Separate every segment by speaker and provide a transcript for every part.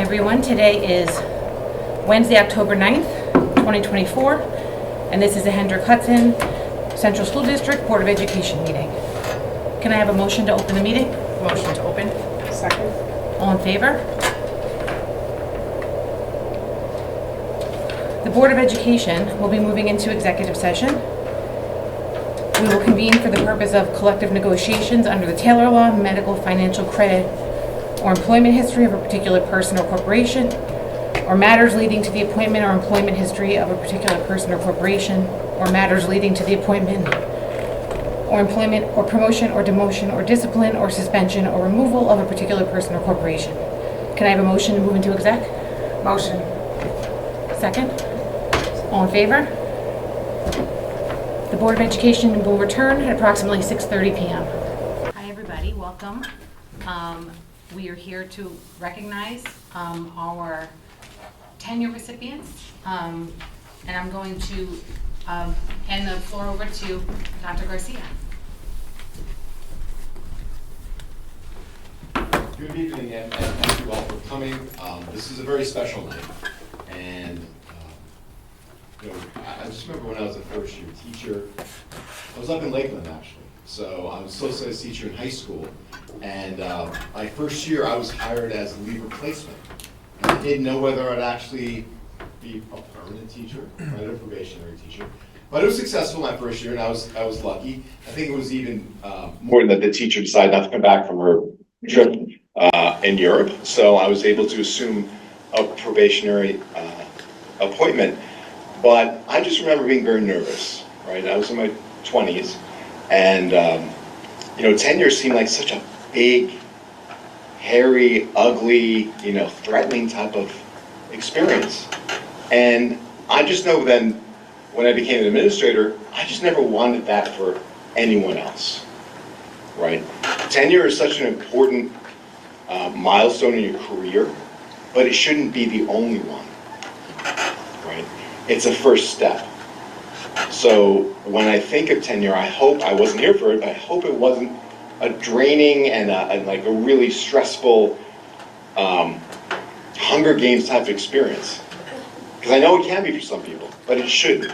Speaker 1: everyone. Today is Wednesday, October 9th, 2024, and this is the Hendrick Hudson Central School District Board of Education meeting. Can I have a motion to open the meeting?
Speaker 2: Motion to open. Second.
Speaker 1: All in favor? The Board of Education will be moving into executive session. We will convene for the purpose of collective negotiations under the Taylor Law, medical, financial credit, or employment history of a particular person or corporation, or matters leading to the appointment or employment history of a particular person or corporation, or matters leading to the appointment or employment or promotion or demotion or discipline or suspension or removal of a particular person or corporation. Can I have a motion to move into exec?
Speaker 2: Motion.
Speaker 1: Second? All in favor? The Board of Education will return at approximately 6:30 p.m. Hi everybody, welcome. We are here to recognize our tenure recipients, and I'm going to hand the floor over to Dr. Garcia.
Speaker 3: Good evening, and thank you all for coming. This is a very special night, and I just remember when I was a first-year teacher. I was up in Lakeland, actually. So I was a social studies teacher in high school, and my first year I was hired as a leave replacement. And I didn't know whether I'd actually be a permanent teacher, right, or a probationary teacher. But it was successful my first year, and I was lucky. I think it was even more than that the teacher decided not to come back from her trip in Europe. So I was able to assume a probationary appointment. But I just remember being very nervous, right? I was in my 20s. And, tenure seemed like such a big, hairy, ugly, threatening type of experience. And I just know then, when I became an administrator, I just never wanted that for anyone else, right? Tenure is such an important milestone in your career, but it shouldn't be the only one, right? It's a first step. So when I think of tenure, I hope, I wasn't here for it, but I hope it wasn't a draining and like a really stressful Hunger Games type of experience. Because I know it can be for some people, but it shouldn't.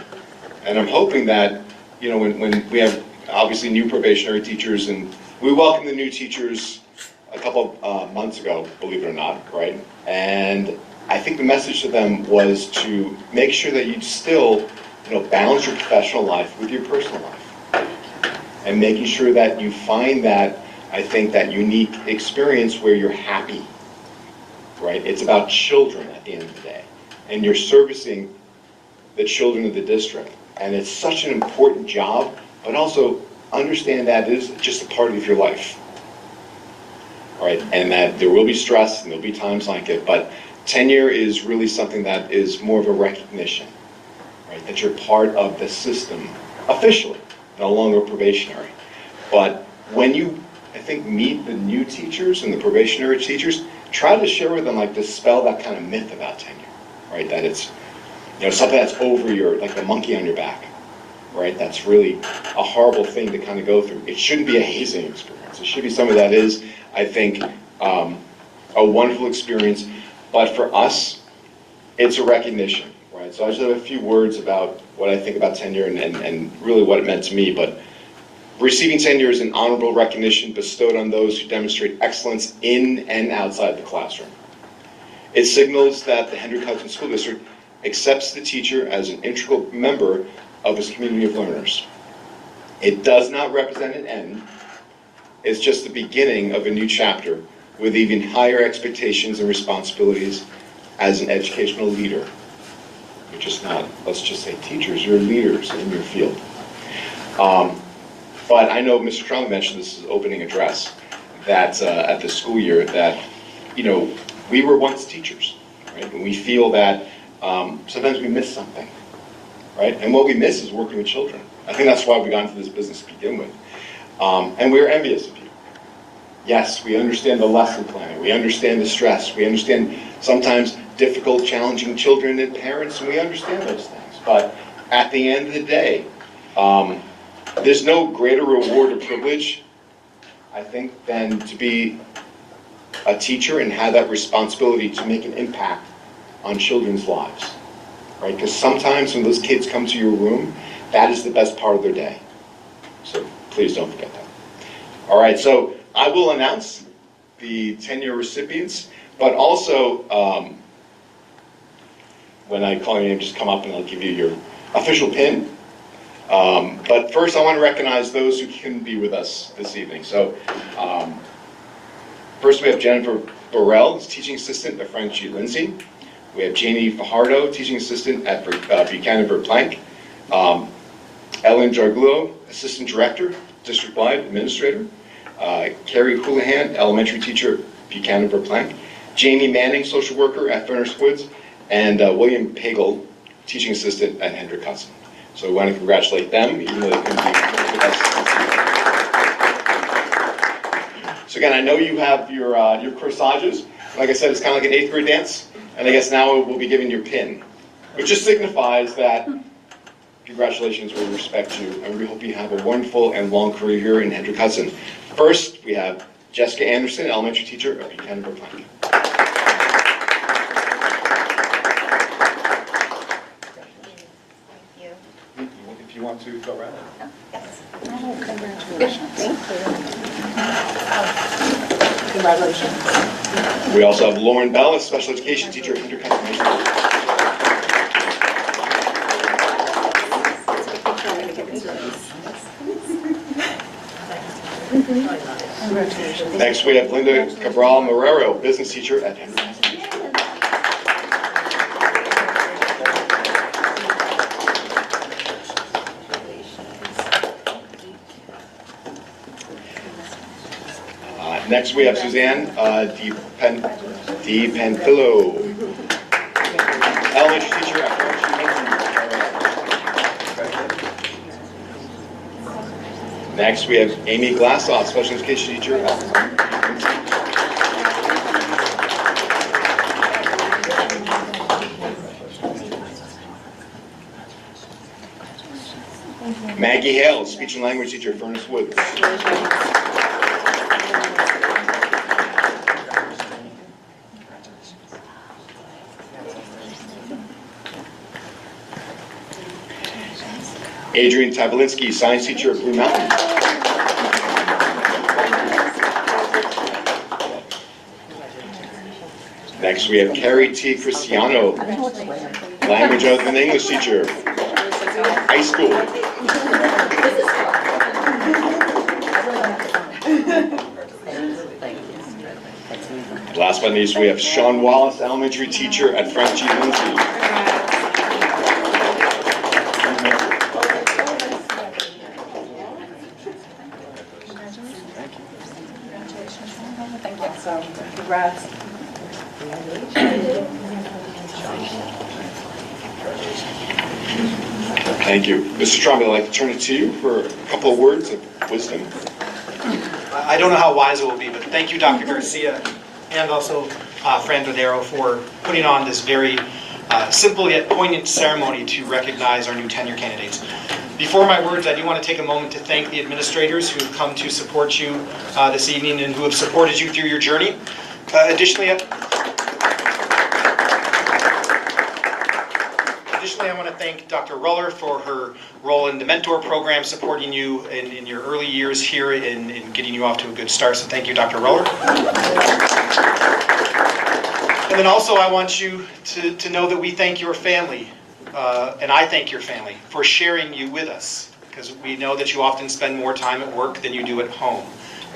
Speaker 3: And I'm hoping that, when we have obviously new probationary teachers, and we welcomed the new teachers a couple months ago, believe it or not, right? And I think the message to them was to make sure that you still balance your professional life with your personal life, and making sure that you find that, I think, that unique experience where you're happy, right? It's about children at the end of the day, and you're servicing the children of the district, and it's such an important job, but also understand that it is just a part of your life, right? And that there will be stress, and there'll be times like it, but tenure is really something that is more of a recognition, right? That you're part of the system officially, no longer probationary. But when you, I think, meet the new teachers and the probationary teachers, try to share with them, like, dispel that kind of myth about tenure, right? That it's, something that's over your, like the monkey on your back, right? That's really a horrible thing to kind of go through. It shouldn't be a hazing experience. It should be something that is, I think, a wonderful experience. But for us, it's a recognition, right? So I just have a few words about what I think about tenure and really what it meant to me. But receiving tenure is an honorable recognition bestowed on those who demonstrate excellence in and outside the classroom. It signals that the Hendrick Hudson School District accepts the teacher as an integral member of its community of learners. It does not represent an end. It's just the beginning of a new chapter with even higher expectations and responsibilities as an educational leader. You're just not, let's just say, teachers, you're leaders in your field. But I know Mr. Trump mentioned this is opening address, that at the school year, that, we were once teachers, right? And we feel that sometimes we miss something, right? And what we miss is working with children. I think that's why we got into this business to begin with. And we're envious of you. Yes, we understand the lesson planning, we understand the stress, we understand sometimes difficult, challenging children and parents, and we understand those things. But at the end of the day, there's no greater reward or privilege, I think, than to be a teacher and have that responsibility to make an impact on children's lives, right? Because sometimes when those kids come to your room, that is the best part of their day. So please don't forget that. All right, so I will announce the tenure recipients, but also when I call your name, just come up and I'll give you your official pin. But first, I want to recognize those who couldn't be with us this evening. So first we have Jennifer Burrell, teaching assistant at Frank G. Lindsay. We have Janie Fajardo, teaching assistant at Buchanan Verplank. Ellen Jargluo, assistant director, district-wide administrator. Carrie Houlihan, elementary teacher at Buchanan Verplank. Jamie Manning, social worker at Furnace Woods. And William Pagel, teaching assistant at Hendrick Hudson. So we want to congratulate them, even though they couldn't be with us this evening. So again, I know you have your corsages. Like I said, it's kind of like an 8th grade dance. And I guess now we'll be giving your pin, which just signifies that congratulations, we respect you, and we hope you have a wonderful and long career here in Hendrick Hudson. First, we have Jessica Anderson, elementary teacher at Buchanan Verplank. If you want to go around.
Speaker 4: Yes. Oh, congratulations. Thank you. Congratulations.
Speaker 3: We also have Lauren Bell, a special education teacher at Hendrick Hudson High School. Next, we have Linda Cabral Marrero, business teacher at Hendrick Hudson High School. Next, we have Suzanne DiPanfillo, elementary teacher at Frank. Next, we have Amy Glassoff, special education teacher at Maggie Hale, speech and language teacher at Furnace Woods. Adrian Tabalinsky, science teacher at Blue Mountain. Next, we have Carrie T. Cristiano, language other than English teacher, high school. Last but not least, we have Sean Wallace, elementary teacher at Frank G. Lindsay.
Speaker 2: Congrats.
Speaker 3: Thank you. Mr. Trump, I'd like to turn it to you for a couple of words of wisdom.
Speaker 5: I don't know how wise it will be, but thank you, Dr. Garcia, and also Fran Dodero for putting on this very simple yet poignant ceremony to recognize our new tenure candidates. Before my words, I do want to take a moment to thank the administrators who have come to support you this evening and who have supported you through your journey. Additionally, I want to thank Dr. Ruller for her role in the mentor program, supporting you in your early years here in getting you off to a good start. So thank you, Dr. Ruller. And then also I want you to know that we thank your family, and I thank your family for sharing you with us, because we know that you often spend more time at work than you do at home.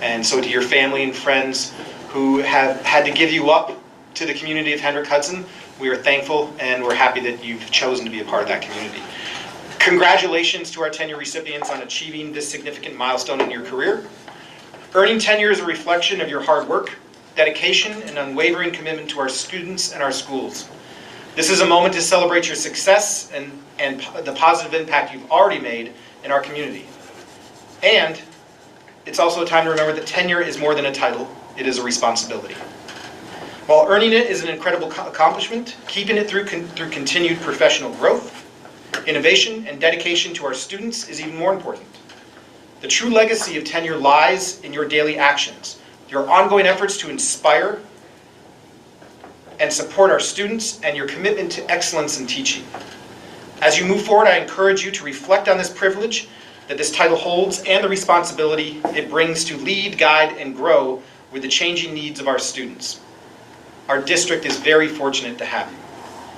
Speaker 5: And so to your family and friends who have had to give you up to the community of Hendrick Hudson, we are thankful and we're happy that you've chosen to be a part of that community. Congratulations to our tenure recipients on achieving this significant milestone in your career. Earning tenure is a reflection of your hard work, dedication, and unwavering commitment to our students and our schools. This is a moment to celebrate your success and the positive impact you've already made in our community. And it's also a time to remember that tenure is more than a title, it is a responsibility. While earning it is an incredible accomplishment, keeping it through continued professional growth, innovation, and dedication to our students is even more important. The true legacy of tenure lies in your daily actions, your ongoing efforts to inspire and support our students, and your commitment to excellence in teaching. As you move forward, I encourage you to reflect on this privilege that this title holds and the responsibility it brings to lead, guide, and grow with the changing needs of our students. Our district is very fortunate to have you,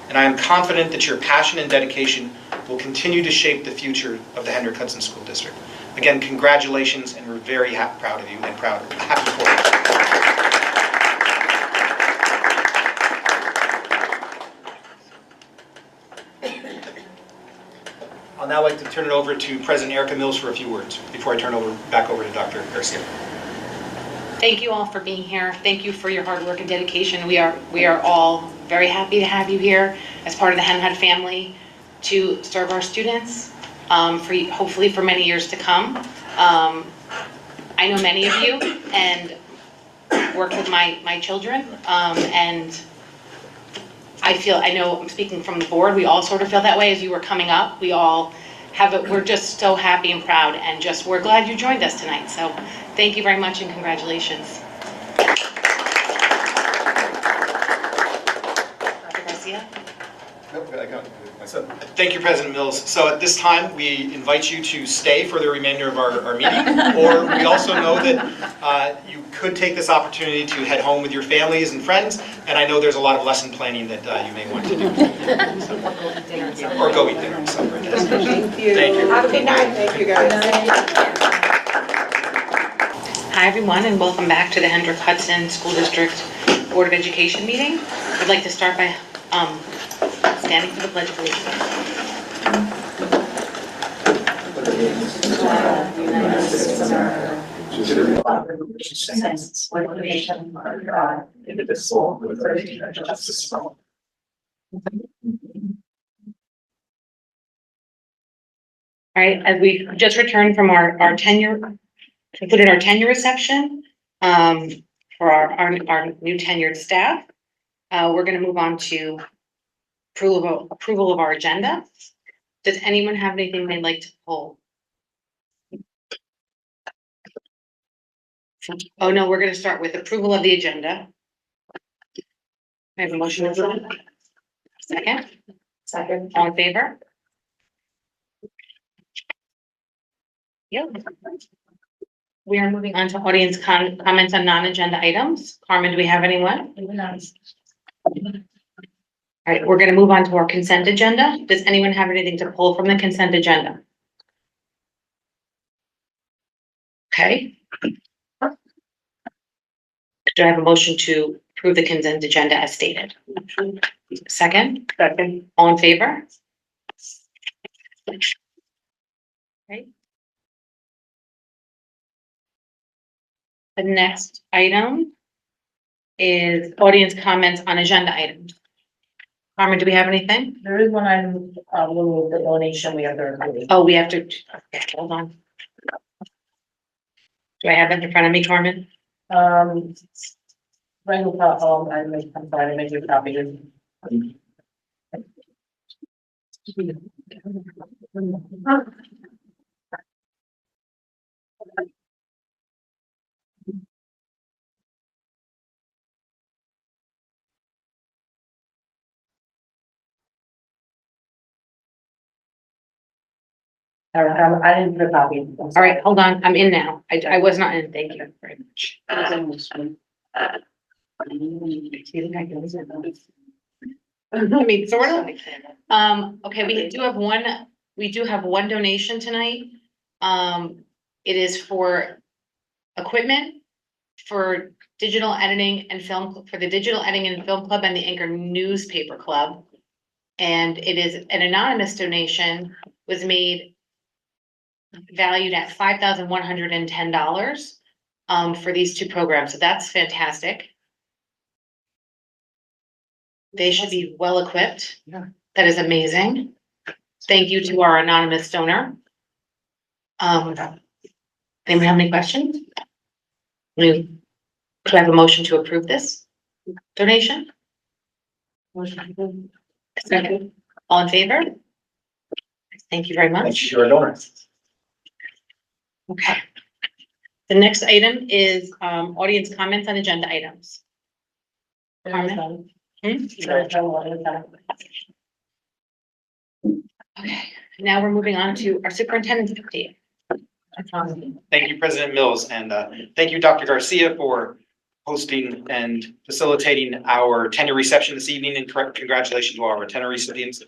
Speaker 5: and I am confident that your passion and dedication will continue to shape the future of the Hendrick Hudson School District. Again, congratulations, and we're very proud of you and happy for you. I'll now like to turn it over to President Erica Mills for a few words before I turn back over to Dr. Garcia.
Speaker 6: Thank you all for being here. Thank you for your hard work and dedication. We are all very happy to have you here as part of the HenHUD family to serve our students, hopefully for many years to come. I know many of you and work with my children, and I know I'm speaking from the board, we all sort of feel that way as you were coming up. We're just so happy and proud, and we're glad you joined us tonight. So thank you very much and congratulations. Dr. Garcia?
Speaker 5: Thank you, President Mills. So at this time, we invite you to stay for the remainder of our meeting, or we also know that you could take this opportunity to head home with your families and friends, and I know there's a lot of lesson planning that you may want to do. Or go eat dinner. So,
Speaker 2: Thank you.
Speaker 5: Thank you.
Speaker 2: Have a good night. Thank you, guys.
Speaker 6: Hi, everyone, and welcome back to the Hendrick Hudson School District Board of Education meeting. I'd like to start by standing for the Pledge of Allegiance. All right, as we just returned from our concluded our tenure reception for our new tenured staff, we're going to move on to approval of our agenda. Does anyone have anything they'd like to pull? Oh, no, we're going to start with approval of the agenda. I have a motion to approve. Second?
Speaker 2: Second.
Speaker 6: All in favor? Yep. We are moving on to audience comments on non-agenda items. Carmen, do we have anyone? All right, we're going to move on to our consent agenda. Does anyone have anything to pull from the consent agenda? Okay. Do I have a motion to approve the consent agenda as stated? Second?
Speaker 2: Second.
Speaker 6: All in favor? Okay. The next item is audience comments on agenda items. Carmen, do we have anything?
Speaker 2: There is one item, the donation we have to approve.
Speaker 6: Oh, we have to, okay, hold on. Do I have it in front of me, Carmen?
Speaker 2: Right, I'm sorry, I made you a copy. I didn't put a copy.
Speaker 6: All right, hold on, I'm in now. I was not in, thank you very much. I mean, sort of. Okay, we do have one donation tonight. It is for equipment for digital editing and film, for the Digital Editing and Film Club and the Anchor Newspaper Club. And it is an anonymous donation, was made valued at $5,110 for these two programs. So that's fantastic. They should be well equipped.
Speaker 2: Yeah.
Speaker 6: That is amazing. Thank you to our anonymous donor. Anyone have any questions? Could I have a motion to approve this donation? Second. All in favor? Thank you very much.
Speaker 5: You're a donor.
Speaker 6: Okay. The next item is audience comments on agenda items. Carmen? Hmm? Okay, now we're moving on to our superintendent's update.
Speaker 5: Thank you, President Mills, and thank you, Dr. Garcia, for hosting and facilitating our tenure reception this evening, and congratulations to all our tenure recipients.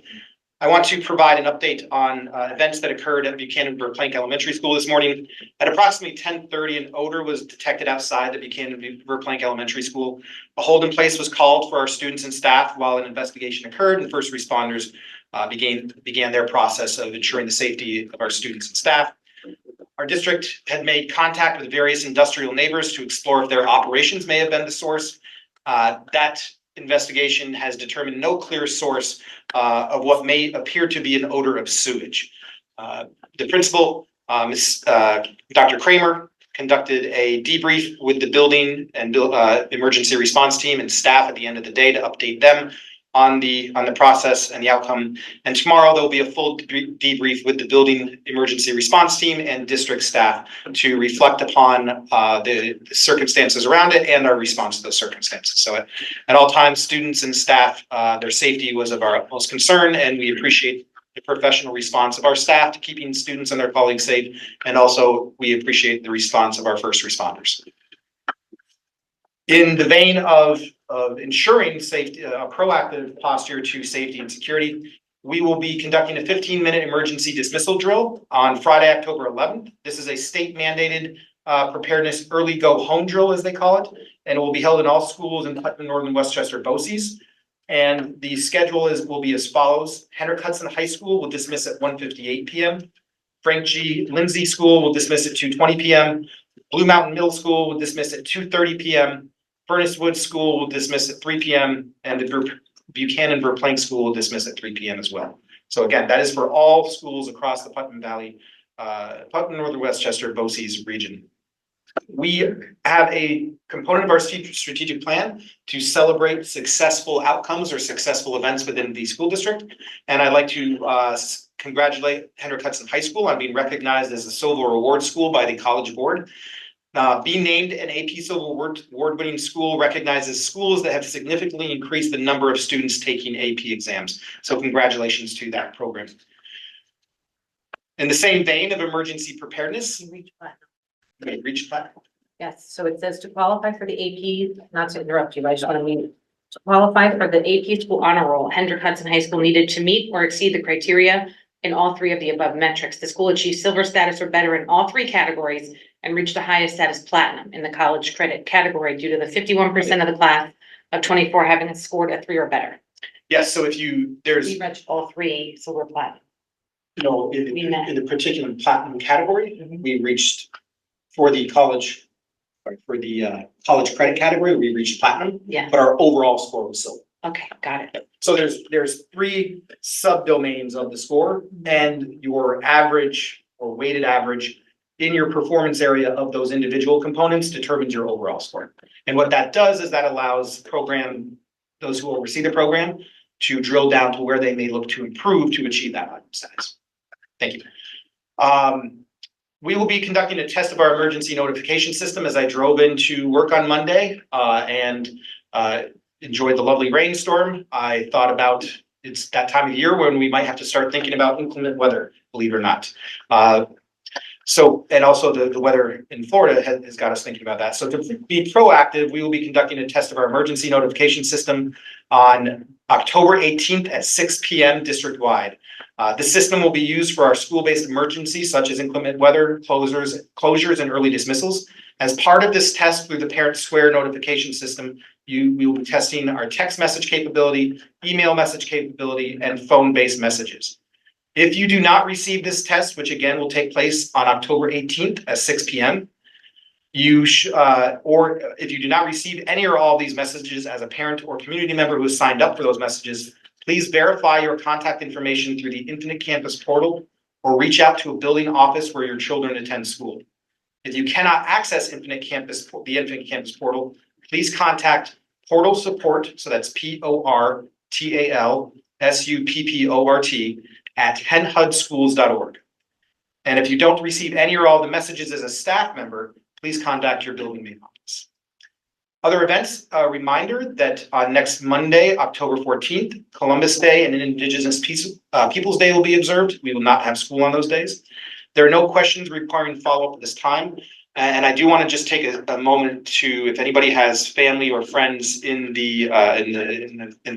Speaker 5: I want to provide an update on events that occurred at Buchanan-Verplanck Elementary School this morning. At approximately 10:30, an odor was detected outside the Buchanan-Verplanck Elementary School. A hold in place was called for our students and staff while an investigation occurred, and first responders began their process of ensuring the safety of our students and staff. Our district had made contact with various industrial neighbors to explore if their operations may have been the source. That investigation has determined no clear source of what may appear to be an odor of sewage. The principal, Dr. Kramer, conducted a debrief with the building and emergency response team and staff at the end of the day to update them on the process and the outcome. And tomorrow there'll be a full debrief with the building emergency response team and district staff to reflect upon the circumstances around it and our response to those circumstances. So at all times, students and staff, their safety was of our utmost concern, and we appreciate the professional response of our staff to keeping students and their colleagues safe. And also we appreciate the response of our first responders. In the vein of ensuring safety, a proactive posture to safety and security, we will be conducting a 15-minute emergency dismissal drill on Friday, October 11th. This is a state mandated preparedness early go home drill, as they call it, and it will be held in all schools in Putnam, Northern Westchester, BOCES. And the schedule will be as follows. Hendrick Hudson High School will dismiss at 1:58 p.m. Frank G. Lindsay School will dismiss at 2:20 p.m. Blue Mountain Middle School will dismiss at 2:30 p.m. Furnace Woods School will dismiss at 3 p.m. and the Buchanan-Verplanck School will dismiss at 3 p.m. as well. So again, that is for all schools across the Putnam Valley, Putnam, Northern Westchester, BOCES region. We have a component of our strategic plan to celebrate successful outcomes or successful events within the school district. And I'd like to congratulate Hendrick Hudson High School on being recognized as a Silver Award School by the College Board. Being named an AP Silver Award-winning school recognizes schools that have significantly increased the number of students taking AP exams. So congratulations to that program. In the same vein of emergency preparedness, we reached platinum.
Speaker 7: Yes, so it says to qualify for the AP, not to interrupt you, I just want to mean, to qualify for the AP school honor roll, Hendrick Hudson High School needed to meet or exceed the criteria in all three of the above metrics. The school achieved silver status or better in all three categories and reached the highest status, platinum, in the college credit category due to the 51% of the class of 24 having scored a 3 or better.
Speaker 5: Yes, so if there's,
Speaker 7: We reached all three silver platinum.
Speaker 5: in the particular platinum category, we reached for the college credit category, we reached platinum,
Speaker 7: Yeah,
Speaker 5: but our overall score was silver.
Speaker 7: okay, got it.
Speaker 5: So there's 3 subdomains of the score, and your average or weighted average in your performance area of those individual components determines your overall score. And what that does is that allows those who oversee the program to drill down to where they may look to improve to achieve that status. Thank you. We will be conducting a test of our emergency notification system as I drove into work on Monday and enjoyed the lovely rainstorm. I thought about it's that time of year when we might have to start thinking about inclement weather, believe it or not. And also the weather in Florida has got us thinking about that. So to be proactive, we will be conducting a test of our emergency notification system on October 18th at 6 p.m. district-wide. The system will be used for our school-based emergencies such as inclement weather, closures, and early dismissals. As part of this test through the Parent Square notification system, we will be testing our text message capability, email message capability, and phone-based messages. If you do not receive this test, which again will take place on October 18th at 6 p.m., or if you do not receive any or all of these messages as a parent or community member who has signed up for those messages, please verify your contact information through the Infinite Campus portal or reach out to a building office where your children attend school. If you cannot access the Infinite Campus portal, please contact portal support, so that's PORTALSUPPORT at henhudschools.org. And if you don't receive any or all the messages as a staff member, please contact your building main office. Other events, a reminder that on next Monday, October 14th, Columbus Day and Indigenous Peoples Day will be observed. We will not have school on those days. There are no questions requiring follow-up at this time. And I do want to just take a moment to, if anybody has family or friends in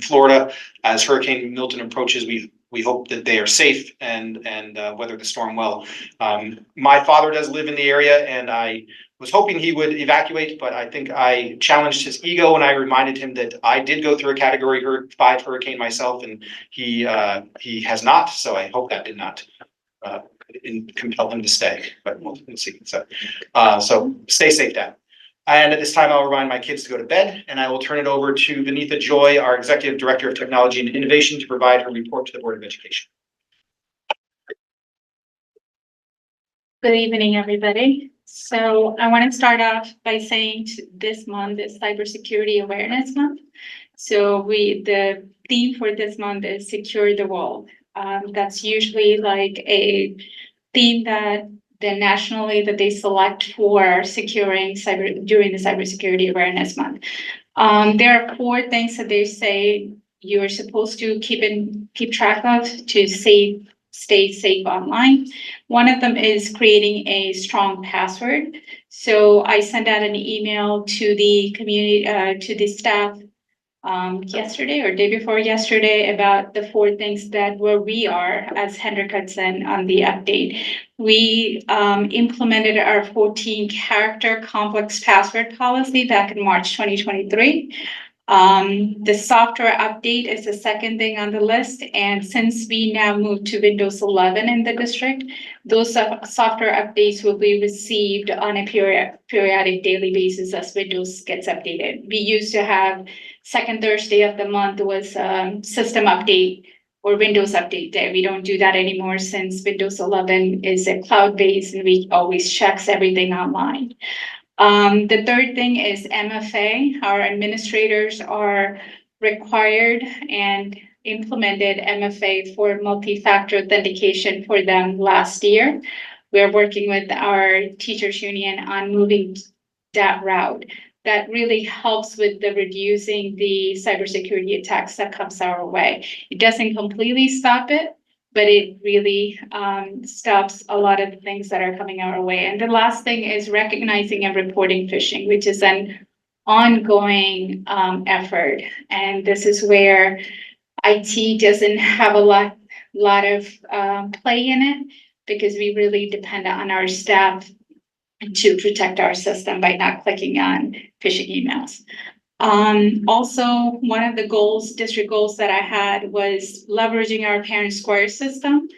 Speaker 5: Florida, as Hurricane Milton approaches, we hope that they are safe and weather the storm well. My father does live in the area, and I was hoping he would evacuate, but I think I challenged his ego when I reminded him that I did go through a Category 5 hurricane myself, and he has not. So I hope that did not compel him to stay, but we'll see. So stay safe, Dad. And at this time, I'll remind my kids to go to bed, and I will turn it over to Vinitha Joy, our Executive Director of Technology and Innovation, to provide her report to the Board of Education.
Speaker 4: Good evening, everybody. So I want to start off by saying this month is Cybersecurity Awareness Month. So the theme for this month is Secure the World. That's usually like a theme that nationally that they select for securing during the Cybersecurity Awareness Month. There are 4 things that they say you're supposed to keep track of to stay safe online. One of them is creating a strong password. So I sent out an email to the community, to the staff yesterday or day before yesterday about the 4 things that where we are as Hendrick Hudson on the update. We implemented our 14 character complex password policy back in March 2023. The software update is the second thing on the list. And since we now moved to Windows 11 in the district, those software updates will be received on a periodic daily basis as Windows gets updated. We used to have second Thursday of the month was system update or Windows update day. We don't do that anymore since Windows 11 is a cloud-based and we always checks everything online. The third thing is MFA. Our administrators are required and implemented MFA for multi-factor authentication for them last year. We're working with our teachers union on moving that route. That really helps with the reducing the cybersecurity attacks that comes our way. It doesn't completely stop it, but it really stops a lot of the things that are coming our way. And the last thing is recognizing and reporting phishing, which is an ongoing effort. And this is where IT doesn't have a lot of play in it because we really depend on our staff to protect our system by not clicking on phishing emails. Also, one of the district goals that I had was leveraging our Parent Square system.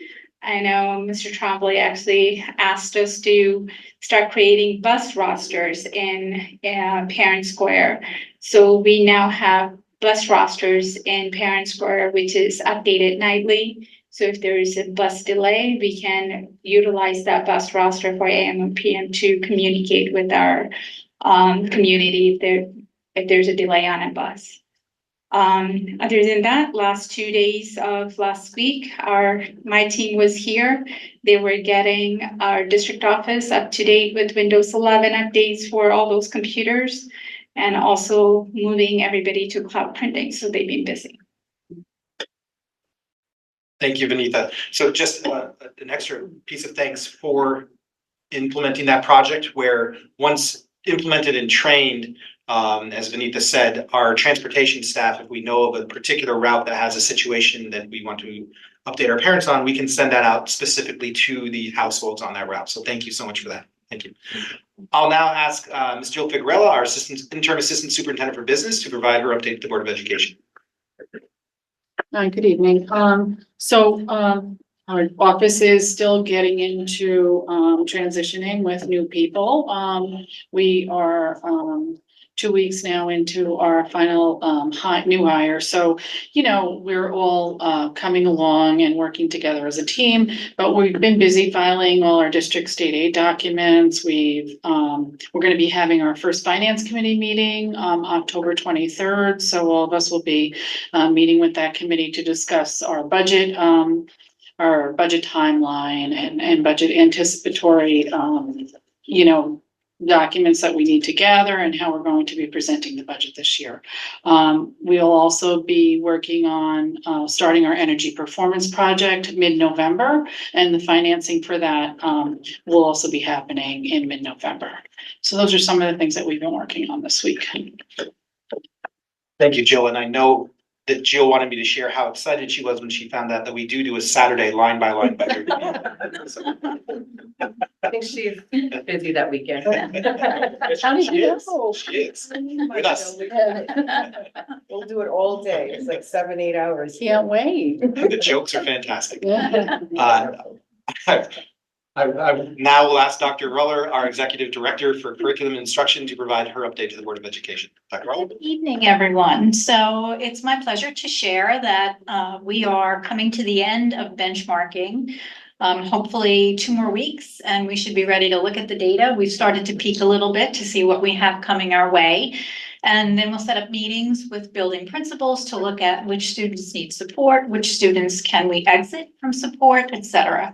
Speaker 4: I know Mr. Trombley actually asked us to start creating bus rosters in Parent Square. So we now have bus rosters in Parent Square, which is updated nightly. So if there is a bus delay, we can utilize that bus roster for AM and PM to communicate with our community if there's a delay on a bus. Other than that, last 2 days of last week, my team was here. They were getting our district office up to date with Windows 11 updates for all those computers and also moving everybody to cloud printing. So they've been busy.
Speaker 5: Thank you, Vinitha. So just an extra piece of thanks for implementing that project where once implemented and trained, as Vinitha said, our transportation staff, if we know of a particular route that has a situation that we want to update our parents on, we can send that out specifically to the households on that route. So thank you so much for that. Thank you. I'll now ask Ms. Jill Figuerella, our interim assistant superintendent for business, to provide her update to the Board of Education.
Speaker 2: Hi, good evening. Our office is still getting into transitioning with new people. We are 2 weeks now into our final new hire. So, we're all coming along and working together as a team, but we've been busy filing all our district state aid documents. We're going to be having our first finance committee meeting October 23rd. So all of us will be meeting with that committee to discuss our budget timeline and budget anticipatory, documents that we need to gather and how we're going to be presenting the budget this year. We'll also be working on starting our energy performance project mid-November, and the financing for that will also be happening in mid-November. So those are some of the things that we've been working on this week.
Speaker 5: Thank you, Jill, and I know that Jill wanted me to share how excited she was when she found out that we do a Saturday line by line budget.
Speaker 7: I think she's busy that weekend.
Speaker 2: How did you know?
Speaker 5: She is. With us.
Speaker 8: We'll do it all day. It's like 7, 8 hours.
Speaker 2: Can't wait.
Speaker 5: The jokes are fantastic.
Speaker 2: Yeah.
Speaker 5: I now will ask Dr. Ruller, our Executive Director for Curriculum and Instruction, to provide her update to the Board of Education. Dr. Ruller?
Speaker 4: Good evening, everyone. So it's my pleasure to share that we are coming to the end of benchmarking. Hopefully 2 more weeks and we should be ready to look at the data. We've started to peek a little bit to see what we have coming our way. And then we'll set up meetings with building principals to look at which students need support, which students can we exit from support, et cetera.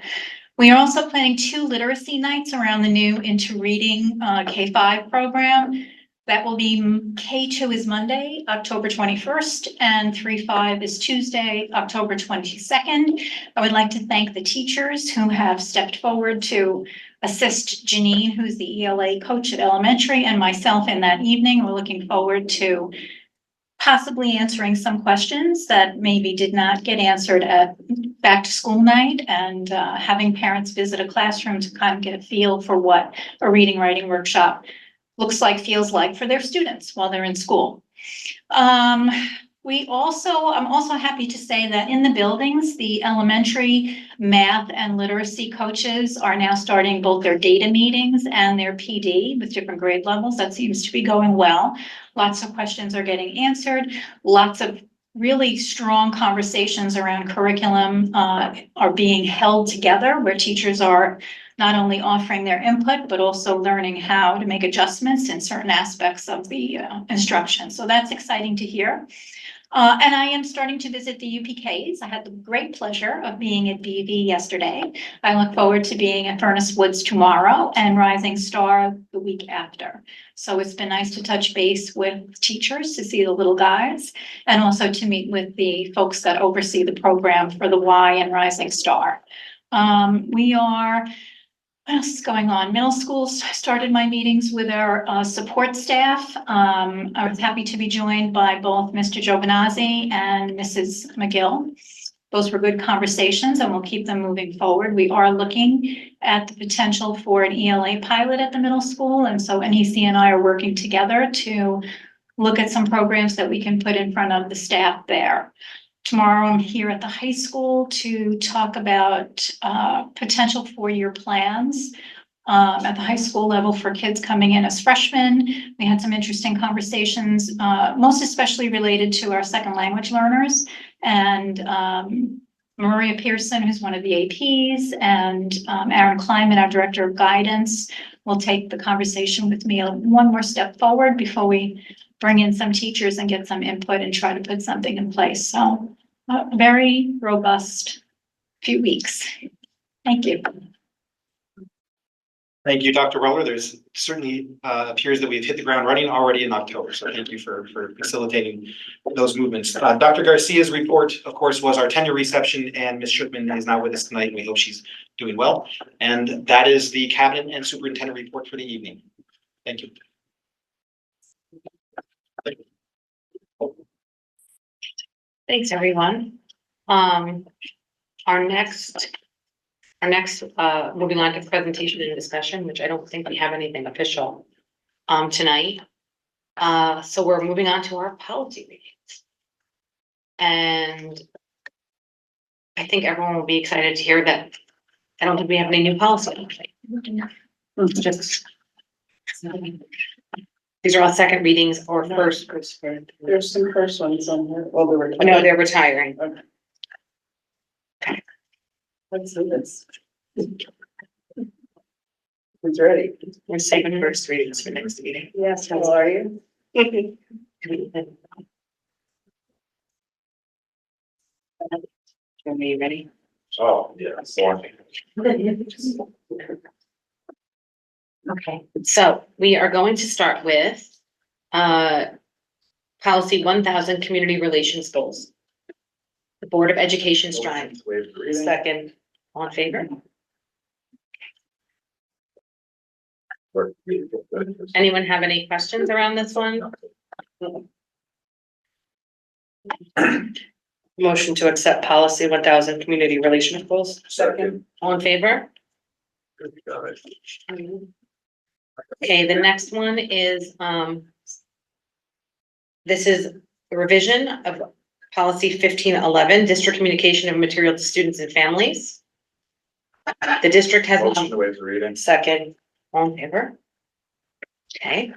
Speaker 4: We are also planning 2 literacy nights around the new Into Reading K-5 program. That will be K2 is Monday, October 21st, and 3-5 is Tuesday, October 22nd. I would like to thank the teachers who have stepped forward to assist Janine, who's the ELA coach at elementary, and myself in that evening. We're looking forward to possibly answering some questions that maybe did not get answered at back to school night, and having parents visit a classroom to kind of get a feel for what a reading writing workshop looks like, feels like for their students while they're in school. I'm also happy to say that in the buildings, the elementary math and literacy coaches are now starting both their data meetings and their PD with different grade levels. That seems to be going well. Lots of questions are getting answered. Lots of really strong conversations around curriculum are being held together, where teachers are not only offering their input, but also learning how to make adjustments in certain aspects of the instruction. So that's exciting to hear. And I am starting to visit the UPKs. I had the great pleasure of being at BV yesterday. I look forward to being at Furnace Woods tomorrow and Rising Star the week after. So it's been nice to touch base with teachers to see the little guys, and also to meet with the folks that oversee the program for the Y and Rising Star. What else is going on? Middle schools started my meetings with our support staff. I was happy to be joined by both Mr. Giovinazzi and Mrs. McGill. Those were good conversations and we'll keep them moving forward. We are looking at the potential for an ELA pilot at the middle school. And so NEC and I are working together to look at some programs that we can put in front of the staff there. Tomorrow, I'm here at the high school to talk about potential 4-year plans at the high school level for kids coming in as freshmen. We had some interesting conversations, most especially related to our second language learners. And Maria Pearson, who's one of the APs, and Aaron Kleiman, our director of guidance, will take the conversation with me one more step forward before we bring in some teachers and get some input and try to put something in place. So a very robust few weeks. Thank you.
Speaker 5: Thank you, Dr. Ruller. There's certainly appears that we've hit the ground running already in October. So thank you for facilitating those movements. Dr. Garcia's report, of course, was our tenure reception, and Ms. Schuckman is now with us tonight. And we hope she's doing well. And that is the cabinet and superintendent report for the evening. Thank you.
Speaker 7: Thanks, everyone. Our next, moving on to presentation and discussion, which I don't think we have anything official tonight. So we're moving on to our policy readings. And I think everyone will be excited to hear that. I don't think we have any new policy. Just these are all second readings or first.
Speaker 8: There's some first ones on here. Well, they were.
Speaker 7: No, they're retiring.
Speaker 8: Let's do this. Who's ready?
Speaker 7: We're saving first readings for next meeting.
Speaker 8: Yes, how are you?
Speaker 7: Are you ready?
Speaker 3: Oh, yeah, sorry.
Speaker 7: Okay, so we are going to start with, policy 1,000, community relations goals. The Board of Education strive. Second, all in favor? Anyone have any questions around this one?
Speaker 9: Motion to accept policy 1,000, community relations goals.
Speaker 8: Second.
Speaker 7: All in favor? Okay, the next one is, this is a revision of policy 1511, district communication of material to students and families. The district has.
Speaker 10: Motion to waive the reading.
Speaker 7: Second, all in favor? Okay.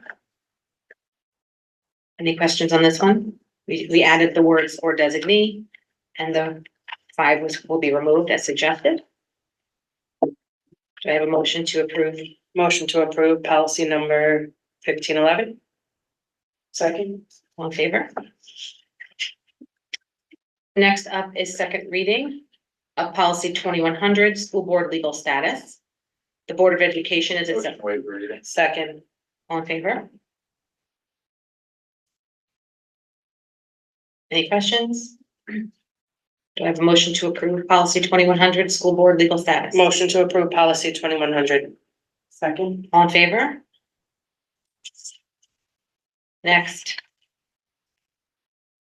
Speaker 7: Any questions on this one? We added the words or designee, and the 5 will be removed as suggested. Do I have a motion to approve?
Speaker 9: Motion to approve policy number 1511.
Speaker 7: Second. All in favor? Next up is second reading of policy 2100, school board legal status. The Board of Education is
Speaker 10: Motion
Speaker 7: at
Speaker 10: to waive the reading.
Speaker 7: second. All in favor? Any questions? Do I have a motion to approve policy 2100, school board legal status?
Speaker 9: Motion to approve policy 2100.
Speaker 7: Second. All in favor? Next.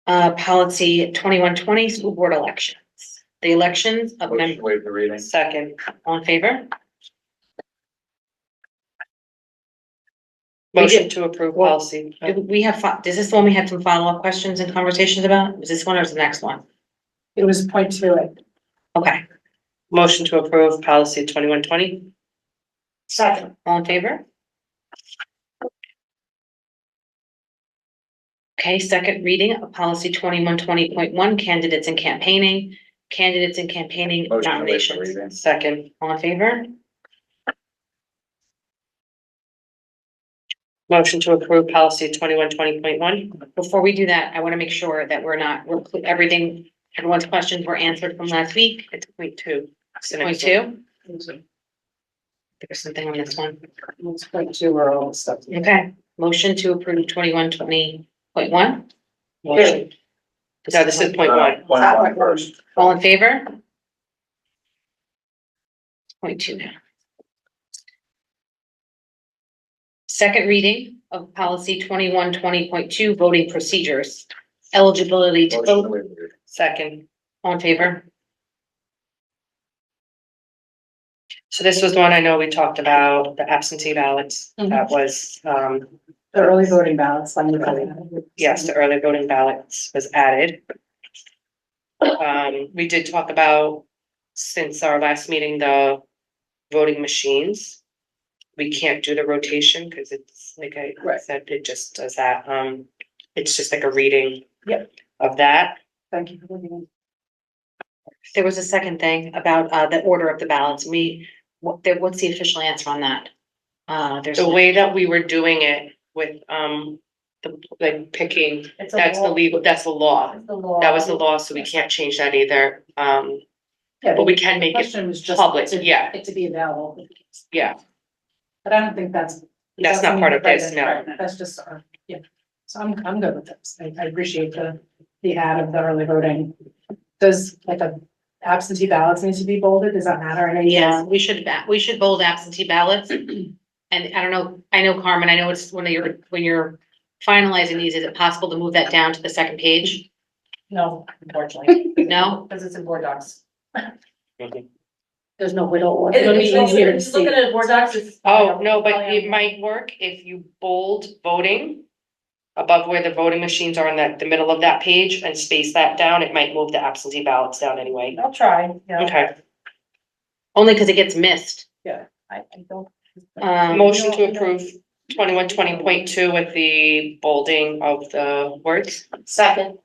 Speaker 7: Policy 2120, school board elections. The elections of
Speaker 10: Motion to
Speaker 7: members.
Speaker 10: waive the reading.
Speaker 9: Second.
Speaker 7: All in favor?
Speaker 9: Motion to approve policy.
Speaker 7: Do we have, is this the one we had some follow-up questions and conversations about? Is this one or is the next one?
Speaker 8: It was point to it.
Speaker 7: Okay,
Speaker 9: Motion to approve policy 2120.
Speaker 7: second. All in favor? Okay, second reading of policy 2120.1, candidates and campaigning. Candidates and campaigning
Speaker 10: Motion to waive the
Speaker 7: nominations.
Speaker 10: reading.
Speaker 9: Second.
Speaker 7: All in favor?
Speaker 9: Motion to approve policy 2120.1.
Speaker 7: Before we do that, I want to make sure that everyone's questions were answered from last week.
Speaker 9: It's point 2.
Speaker 7: Point 2. There's something on this one.
Speaker 8: It's point to or all stuff.
Speaker 7: Okay, motion to approve 2120.1.
Speaker 9: Motion. No, this is point 1.
Speaker 10: Point one first.
Speaker 7: All in favor? Point 2 now. Second reading of policy 2120.2, voting procedures. Eligibility to
Speaker 10: Motion to
Speaker 7: vote.
Speaker 10: waive the reading.
Speaker 9: Second.
Speaker 7: All in favor?
Speaker 9: So this was the one I know we talked about, the absentee ballots.
Speaker 7: Mhm.
Speaker 9: That was,
Speaker 8: The early voting ballots, like.
Speaker 9: yes, the early voting ballots was added. We did talk about, since our last meeting, the voting machines. We can't do the rotation because it's like I
Speaker 8: Right.
Speaker 9: said, it just does that. It's just like a reading.
Speaker 8: Yep.
Speaker 9: Of that.
Speaker 8: Thank you for looking.
Speaker 7: There was a second thing about the order of the ballots. What's the official answer on that? There's.
Speaker 9: The way that we were doing it with, like picking,
Speaker 8: It's a
Speaker 9: that's the
Speaker 8: law.
Speaker 9: legal, that's the law.
Speaker 8: The law.
Speaker 9: That was the law, so we can't change that either.
Speaker 8: Yeah,
Speaker 9: But we can make it
Speaker 8: question was just
Speaker 9: public,
Speaker 8: to-
Speaker 9: yeah.
Speaker 8: It to be available.
Speaker 9: Yeah.
Speaker 8: But I don't think that's.
Speaker 9: That's not part of this, no.
Speaker 8: Right, that's just, yeah, so I'm good with this, I appreciate the add of the early voting. Does like a absentee ballots need to be bolded, does that matter? I know you
Speaker 7: Yeah,
Speaker 8: guys-
Speaker 7: we should bold absentee ballots. And I know Carmen, I know it's when you're finalizing these, is it possible to move that down to the second page?
Speaker 8: No, unfortunately,
Speaker 7: No?
Speaker 8: because it's in board docs.
Speaker 9: Okay.
Speaker 8: There's no whittle or. It'll be easier to see. Looking at board docs, it's.
Speaker 9: Oh, no, but it might work if you bold voting above where the voting machines are in the middle of that page and space that down. It might move the absentee ballots down anyway.
Speaker 8: I'll try, yeah.
Speaker 9: Okay.
Speaker 7: Only because it gets missed.
Speaker 8: I don't.
Speaker 9: Motion to approve 2120.2 with the bolding of the words.
Speaker 7: Second.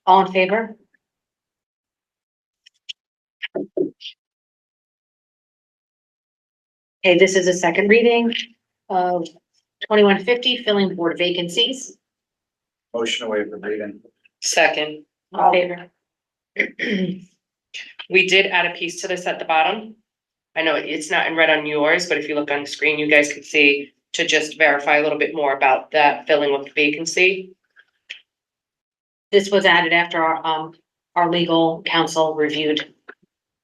Speaker 7: All in favor? Okay, this is a second reading of 2150, filling board vacancies.
Speaker 10: Motion to waive the reading.
Speaker 9: Second.
Speaker 7: All in favor?
Speaker 9: We did add a piece to this at the bottom. I know it's not in red on yours, but if you look on the screen, you guys could see to just verify a little bit more about that filling of the vacancy.
Speaker 7: This was added after our legal counsel reviewed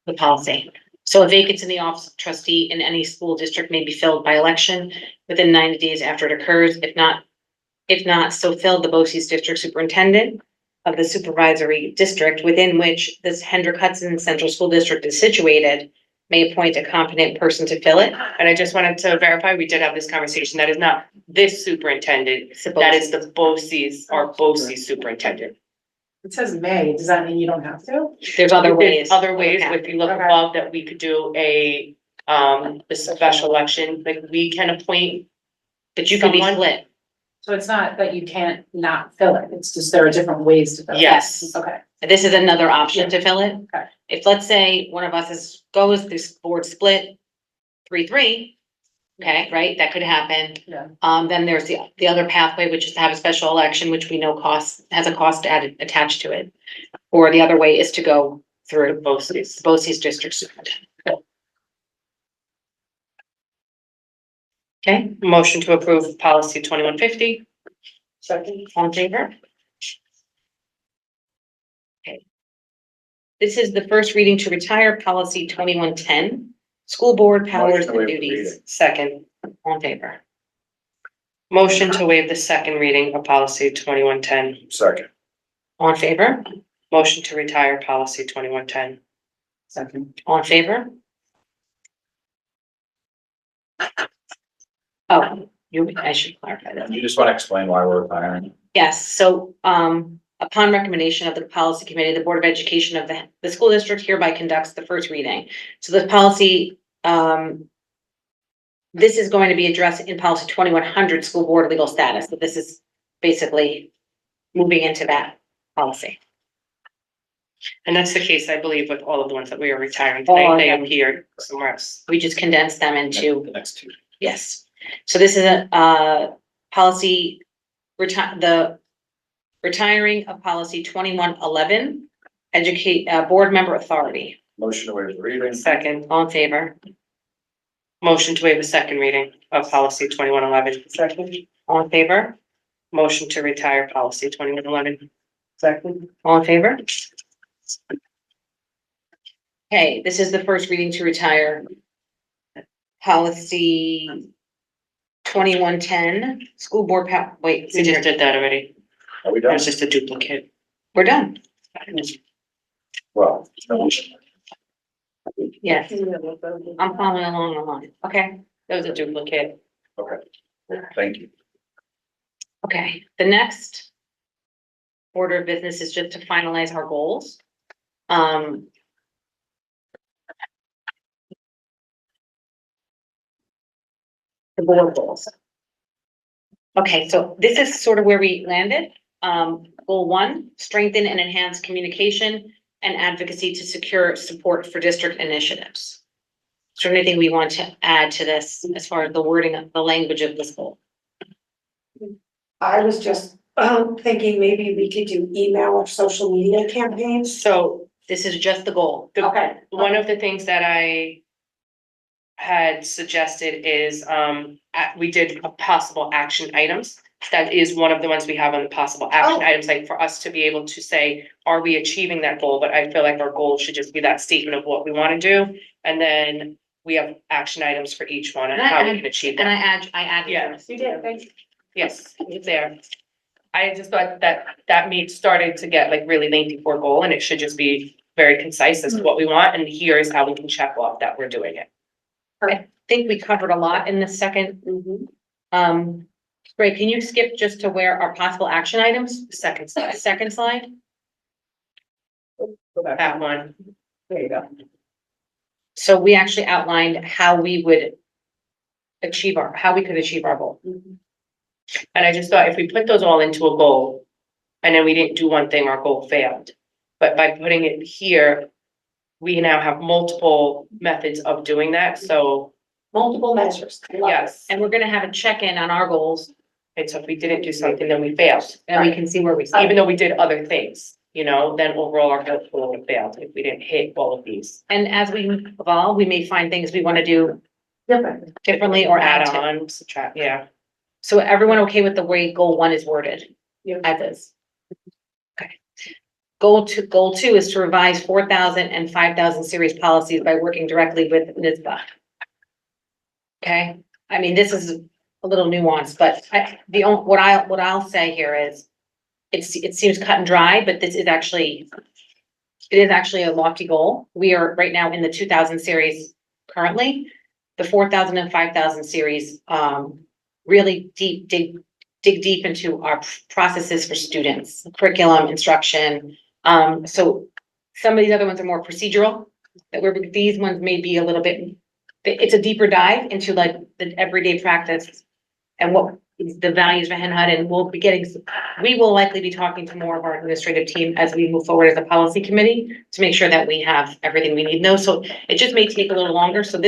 Speaker 7: the policy. So a vacancy in the office of trustee in any school district may be filled by election within 90 days after it occurs. If not so filled, the BOCES district superintendent of the supervisory district within which this Hendrick Hudson Central School District is situated may appoint a competent person to fill it.
Speaker 9: And I just wanted to verify, we did have this conversation. That is not this superintendent.
Speaker 7: It's the
Speaker 9: That is
Speaker 7: BOCES.
Speaker 9: the BOCES, our BOCES superintendent.
Speaker 8: It says may, does that mean you don't have to?
Speaker 7: There's other
Speaker 9: There's
Speaker 7: ways.
Speaker 9: Other ways,
Speaker 7: Okay.
Speaker 9: if you look
Speaker 8: Okay.
Speaker 9: above, that we could do a special election, like we can appoint.
Speaker 7: But you could be
Speaker 9: someone.
Speaker 7: split.
Speaker 8: So it's not that you can't not fill it, it's just there are different ways to fill it.
Speaker 9: Yes.
Speaker 8: Okay,
Speaker 7: This is another option to fill it.
Speaker 8: Okay.
Speaker 7: If, let's say, one of us goes, this board split 3-3, okay, right, that could happen.
Speaker 8: yeah.
Speaker 7: Then there's the other pathway, which is to have a special election, which we know has a cost added, attached to it. Or the other way is to go through
Speaker 9: BOCES.
Speaker 7: BOCES district superintendent. Okay,
Speaker 9: Motion to approve policy 2150.
Speaker 8: Second.
Speaker 7: all in favor? Okay. This is the first reading to retire policy 2110, school board powers
Speaker 10: Motion to
Speaker 7: and
Speaker 10: waive the
Speaker 7: duties.
Speaker 10: reading.
Speaker 9: Second.
Speaker 7: All in favor?
Speaker 9: Motion to waive the second reading of policy 2110.
Speaker 10: Second.
Speaker 7: All in favor?
Speaker 9: Motion to retire policy 2110.
Speaker 8: Second.
Speaker 7: All in favor? Oh, I should clarify that.
Speaker 10: You just want to explain why we're retiring?
Speaker 7: Yes, so, upon recommendation of the policy committee, the Board of Education of the school district hereby conducts the first reading. So the policy, this is going to be addressed in policy 2100, school board legal status. So this is basically moving into that policy.
Speaker 9: And that's the case, I believe, with all of the ones that we are retiring
Speaker 7: All
Speaker 9: tonight.
Speaker 7: of
Speaker 9: They
Speaker 7: them.
Speaker 9: appeared somewhere else.
Speaker 7: We just condensed them into,
Speaker 10: The next two.
Speaker 7: yes. So this is a policy, the retiring of policy 2111, board member authority.
Speaker 10: Motion to waive the reading.
Speaker 9: Second.
Speaker 7: All in favor?
Speaker 9: Motion to waive the second reading of policy 2111.
Speaker 8: Second.
Speaker 7: All in favor?
Speaker 9: Motion to retire policy 2111.
Speaker 8: Second.
Speaker 7: All in favor? Okay, this is the first reading to retire policy 2110, school board wait,
Speaker 9: We just did that already.
Speaker 10: Are we
Speaker 9: That
Speaker 10: done?
Speaker 9: was just a duplicate.
Speaker 7: we're done.
Speaker 10: Well.
Speaker 7: Yes, I'm following along the line. Okay,
Speaker 9: That was a duplicate.
Speaker 10: Okay. Thank you.
Speaker 7: okay. The next order of business is just to finalize our goals. The board goals. Okay, so this is sort of where we landed. Goal 1, strengthen and enhance communication and advocacy to secure support for district initiatives. Is there anything we want to add to this as far as the wording of the language of this goal?
Speaker 11: I was just thinking maybe we could do email or social media campaigns.
Speaker 9: So
Speaker 7: This is just the goal.
Speaker 11: Okay.
Speaker 9: one of the things that I had suggested is, we did a possible action items. That is one of the ones we have on the possible action
Speaker 11: Oh.
Speaker 9: items, like for us to be able to say, are we achieving that goal? But I feel like our goal should just be that statement of what we want to do. And then we have action items for each one and how we can achieve
Speaker 7: And
Speaker 9: that.
Speaker 7: I add.
Speaker 9: Yeah.
Speaker 11: You did, thanks.
Speaker 9: Yes, it's there. I just thought that meet started to get like really lengthy for a goal, and it should just be very concise as to what we want, and here is how we can check off that we're doing it.
Speaker 7: I think we covered a lot in the second. Ray, can you skip just to where our possible action items?
Speaker 9: Second slide,
Speaker 7: Second slide?
Speaker 9: that one.
Speaker 8: There you go.
Speaker 7: So we actually outlined how we could achieve our goal.
Speaker 9: And I just thought if we put those all into a goal, and then we didn't do one thing, our goal failed. But by putting it here, we now have multiple methods of doing that, so
Speaker 11: Multiple measures. I love it.
Speaker 9: yes.
Speaker 7: And we're gonna have a check-in on our goals,
Speaker 9: And so if we didn't do something, then we failed,
Speaker 7: and we can see where we stand.
Speaker 9: even though we did other things. then overall our goal would have failed if we didn't hit all of these.
Speaker 7: And as we evolve, we may find things we want to do differently or add to.
Speaker 9: On, subtract, yeah.
Speaker 7: So everyone okay with the way goal 1 is worded?
Speaker 8: Yeah.
Speaker 7: As is. Okay. Goal 2 is to revise 4,000 and 5,000 series policies by working directly with Hhboe. Okay, I mean, this is a little nuanced, but what I'll say here is it seems cut and dry, but it is actually a lofty goal. We are right now in the 2,000 series currently. The 4,000 and 5,000 series, really dig deep into our processes for students, curriculum, instruction. So some of these other ones are more procedural, these ones may be a little bit, it's a deeper dive into like the everyday practice and what the values of HhBoe, and we will likely be talking to more of our administrative team as we move forward as a policy committee to make sure that we have everything we need to know. So it just may take a little longer. So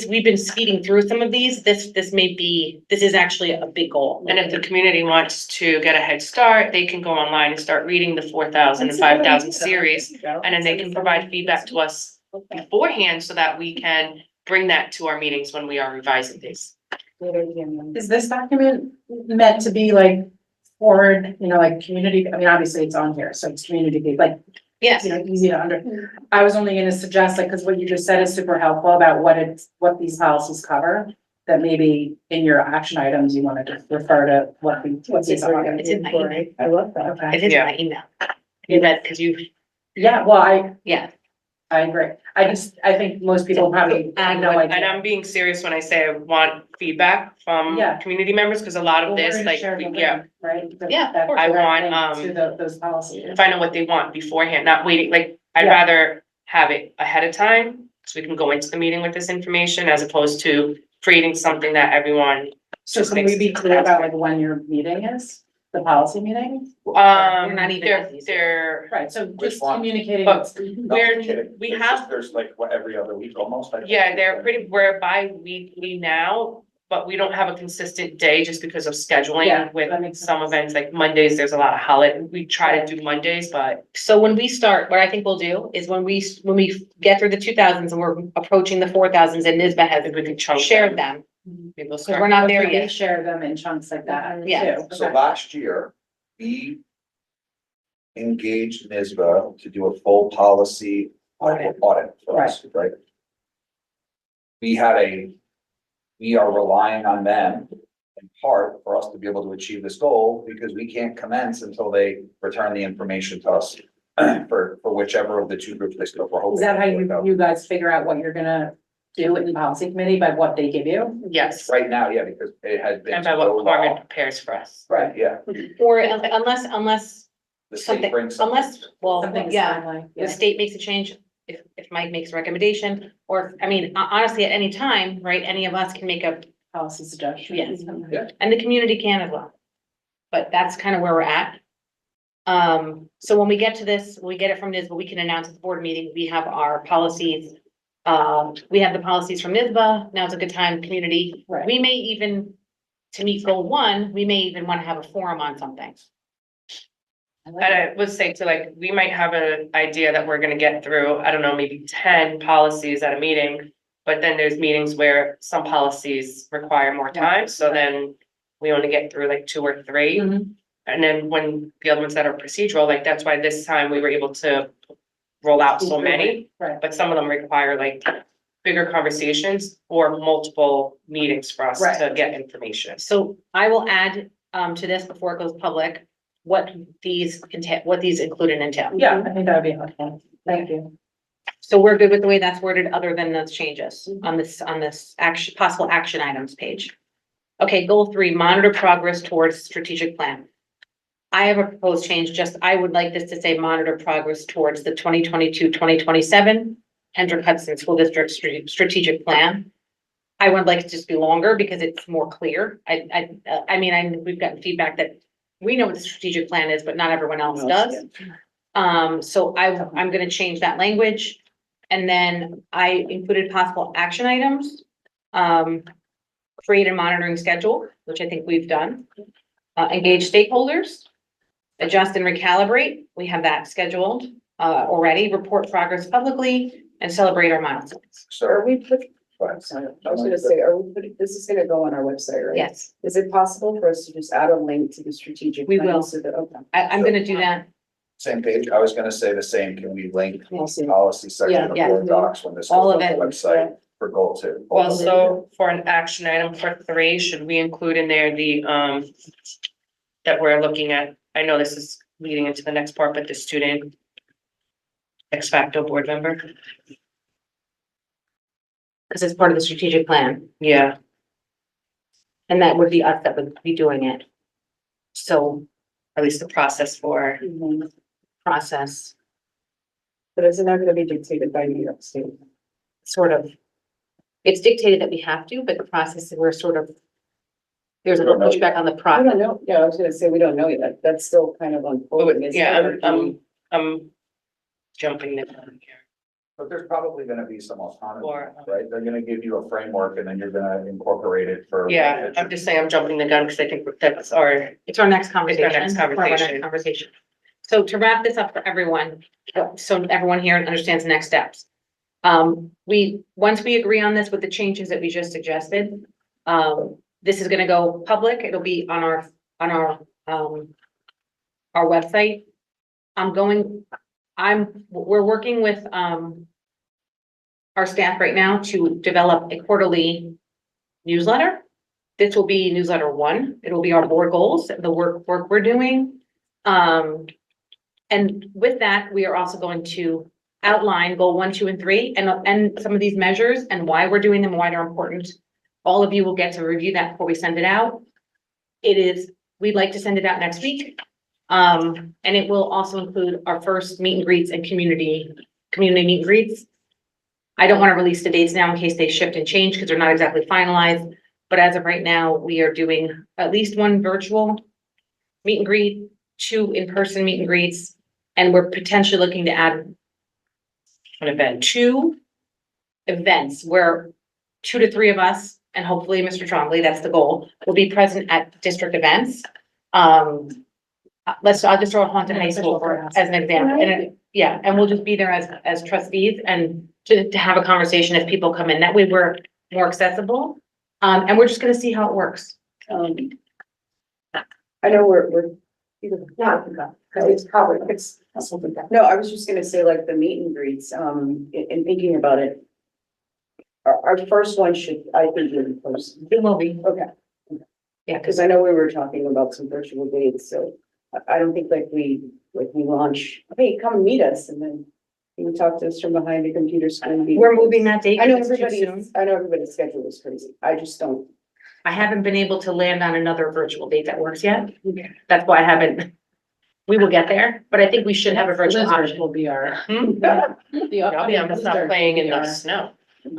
Speaker 7: we've been speeding through some of these, this is actually a big goal.
Speaker 9: And if the community wants to get a head start, they can go online and start reading the 4,000 and 5,000 series. And then they can provide feedback to us beforehand so that we can bring that to our meetings when we are revising these.
Speaker 8: Is this document meant to be like forward, like community, I mean, obviously it's on here, so it's community, like,
Speaker 7: Yes,
Speaker 8: easy to under. I was only gonna suggest, like, because what you just said is super helpful about what these policies cover. That maybe in your action items, you wanted to refer to what these are.
Speaker 7: it's in my email.
Speaker 8: I love that. Okay.
Speaker 7: It is in my email. You read, because
Speaker 8: Yeah, well,
Speaker 7: yeah.
Speaker 8: I agree. I think most people probably have no idea.
Speaker 9: And I'm being serious when I say I want feedback from
Speaker 8: Yeah.
Speaker 9: community members, because a lot of
Speaker 8: Well, we're
Speaker 9: this,
Speaker 8: gonna
Speaker 9: like,
Speaker 8: share the
Speaker 9: yeah,
Speaker 8: link, right?
Speaker 7: Yeah, of course.
Speaker 9: I want,
Speaker 8: To those policies.
Speaker 9: find out what they want beforehand, not waiting, like, I'd
Speaker 8: Yeah.
Speaker 9: rather have it ahead of time, so we can go into the meeting with this information, as opposed to creating something that everyone,
Speaker 8: So can we be clear about like when your meeting is, the policy meeting?
Speaker 7: not even at these.
Speaker 9: they're,
Speaker 8: Right, so
Speaker 10: Which
Speaker 8: just
Speaker 10: one?
Speaker 8: communicating.
Speaker 9: But
Speaker 10: No,
Speaker 9: We're-
Speaker 10: I'm kidding.
Speaker 9: we
Speaker 10: It's
Speaker 9: have-
Speaker 10: just- There's like, what, every other week almost? I think.
Speaker 9: yeah, we're bi-weekly now, but we don't have a consistent day just because of
Speaker 8: Yeah,
Speaker 9: scheduling with
Speaker 8: that makes
Speaker 9: some
Speaker 8: sense.
Speaker 9: events, like Mondays, there's a lot of holiday, we try to do Mondays, but
Speaker 7: So when we start, what I think we'll do is when we get through the 2,000s and we're approaching the 4,000s and Hhboe has
Speaker 9: we can chunk
Speaker 7: shared them.
Speaker 9: maybe we'll
Speaker 7: So
Speaker 9: start.
Speaker 7: we're not there
Speaker 8: Okay, they
Speaker 7: yet.
Speaker 8: share them in chunks like that
Speaker 7: Yeah.
Speaker 8: too.
Speaker 10: So
Speaker 8: Okay.
Speaker 10: last year, we engaged Hhboe to do a full policy audit for us, right? We are relying on them in part for us to be able to achieve this goal, because we can't commence until they return the information to us for whichever of the two groups they still we're hoping.
Speaker 8: Is that how
Speaker 10: to work out.
Speaker 8: you guys figure out what you're gonna do in the policy committee by what they give you?
Speaker 9: Yes,
Speaker 10: Right now, yeah, because it has been.
Speaker 9: and by
Speaker 10: so
Speaker 9: what Carmen
Speaker 10: long.
Speaker 9: prepares for us.
Speaker 10: Right, yeah.
Speaker 7: Or unless
Speaker 10: The state
Speaker 7: something,
Speaker 10: brings something.
Speaker 8: Something's
Speaker 7: yeah,
Speaker 8: timely,
Speaker 7: the
Speaker 8: yeah.
Speaker 7: state makes a change, if Mike makes a recommendation, or, I mean, honestly, at any time, right, any of us can make a,
Speaker 8: Policy suggestion.
Speaker 7: Yes.
Speaker 10: Yeah.
Speaker 7: and the community can as well. But that's kind of where we're at. So when we get to this, we get it from Hhboe, we can announce at the board meeting, we have our policies. We have the policies from Hhboe, now it's a good time, community.
Speaker 8: Right.
Speaker 7: We may even, to meet goal 1, we may even want to have a forum on something.
Speaker 9: And I would say to, like, we might have an idea that we're gonna get through, I don't know, maybe 10 policies at a meeting. But then there's meetings where some policies require more time, so then we only get through like 2 or 3.
Speaker 8: Mhm.
Speaker 9: And then when the other ones that are procedural, like, that's why this time we were able to roll out so many.
Speaker 8: Right.
Speaker 9: But some of them require like bigger conversations or multiple meetings for us to
Speaker 8: Right.
Speaker 9: get information.
Speaker 7: So I will add to this before it goes public, what these include and entail.
Speaker 8: Yeah, I think that would be helpful. Thank you.
Speaker 7: So we're good with the way that's worded, other than those changes on this action, possible action items page. Okay, goal 3, monitor progress towards strategic plan. I have a proposed change, I would like this to say monitor progress towards the 2022-2027 Hendrick Hudson School District strategic plan. I would like it to just be longer because it's more clear. We've gotten feedback that we know what the strategic plan is, but not everyone else does. So I'm gonna change that language. And then I included possible action items. Create a monitoring schedule, which I think we've done. Engage stakeholders. Adjust and recalibrate, we have that scheduled, already, report progress publicly, and celebrate our milestones.
Speaker 10: So,
Speaker 8: Are we put, oh, I'm sorry, I was gonna say, are we putting, this is gonna go on our website, right?
Speaker 7: Yes,
Speaker 8: Is it possible for us to just add a link to the strategic?
Speaker 7: We
Speaker 8: plan
Speaker 7: will.
Speaker 8: So that, okay.
Speaker 7: I'm gonna do that.
Speaker 10: same page, I was gonna say the same, can we link
Speaker 8: Policy.
Speaker 10: policy section
Speaker 8: Yeah,
Speaker 10: of
Speaker 7: yeah.
Speaker 10: Board Docs when this goes
Speaker 7: All
Speaker 10: on
Speaker 7: of
Speaker 10: the
Speaker 7: it.
Speaker 10: website for goal 2?
Speaker 9: Also, for an action item for 3, should we include in there the, that we're looking at, I know this is leading into the next part, but the student ex facto board member?
Speaker 7: This is part of the strategic plan,
Speaker 9: Yeah,
Speaker 7: and that would be us that would be doing it. So,
Speaker 9: at least the process for,
Speaker 8: Mhm.
Speaker 7: process,
Speaker 8: But isn't that gonna be dictated by New York State?
Speaker 7: sort of. It's dictated that we have to, but the process, we're sort of, there's a little pushback on the
Speaker 8: I don't
Speaker 7: process.
Speaker 8: know, yeah, I was gonna say, we don't know yet, that's still kind of unfolding. It's
Speaker 9: yeah,
Speaker 8: never
Speaker 9: I'm jumping the gun here.
Speaker 10: But there's probably gonna be some autonomy,
Speaker 9: Or-
Speaker 10: right? They're gonna give you a framework and then you're gonna incorporate it for.
Speaker 9: Yeah, I'm just saying I'm jumping the gun because I think that's our,
Speaker 7: It's our next conversation.
Speaker 9: next
Speaker 7: For our
Speaker 9: conversation.
Speaker 7: conversation. So to wrap this up for everyone, so everyone here understands the next steps. Once we agree on this with the changes that we just suggested, this is gonna go public. It'll be on our website. We're working with, our staff right now to develop a quarterly newsletter. This will be newsletter 1. It'll be our board goals, the work we're doing. And with that, we are also going to outline goal 1, 2, and 3, and some of these measures and why we're doing them, and why they're important. All of you will get to review that before we send it out. We'd like to send it out next week. And it will also include our first meet and greets and community meet and greets. I don't want to release the dates now in case they shift and change because they're not exactly finalized. But as of right now, we are doing at least 1 virtual meet and greet, 2 in-person meet and greets, and we're potentially looking to add
Speaker 9: an event.
Speaker 7: 2 events where 2 to 3 of us, and hopefully Mr. Trombley, that's the goal, will be present at district events. I'll just throw Haunted High School as an example, and we'll just be there as trustees and to have a conversation if people come in. That way we're more accessible. And we're just gonna see how it works.
Speaker 8: I know we're. No, it's probably, no, I was just gonna say like the meet and greets, in thinking about it. Our first one should, I think, be in person.
Speaker 7: It will be.
Speaker 8: Okay.
Speaker 7: Yeah,
Speaker 8: Cause I know we were talking about some virtual dates, so I don't think we launch, hey, come meet us, and then you can talk to us from behind the computer screen.
Speaker 7: we're moving that date.
Speaker 8: I know
Speaker 7: because it's too soon.
Speaker 8: everybody's schedule is crazy, I just don't.
Speaker 7: I haven't been able to land on another virtual date that works yet. That's why I haven't. We will get there, but I think we should have a virtual option.
Speaker 8: Will be our.
Speaker 7: Hmm?
Speaker 9: I'll be able to stop playing in the snow.
Speaker 8: You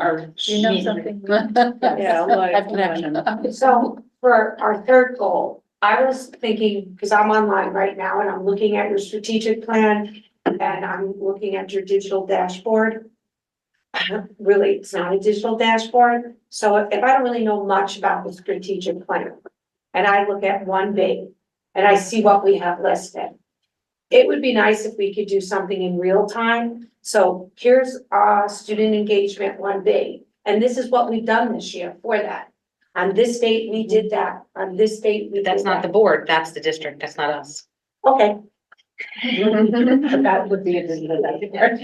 Speaker 8: know something? Yeah,
Speaker 11: I've
Speaker 8: connection.
Speaker 11: So for our third goal, I was thinking, because I'm online right now and I'm looking at your strategic plan and I'm looking at your digital dashboard. Really, it's not a digital dashboard. So if I don't really know much about the strategic plan and I look at 1B and I see what we have listed, it would be nice if we could do something in real time. So here's student engagement 1B, and this is what we've done this year for that. On this date, we did that. On this date, we did
Speaker 7: That's not the
Speaker 11: that.
Speaker 7: board, that's the district, that's not us.
Speaker 11: Okay.
Speaker 8: But that would be a digital dashboard.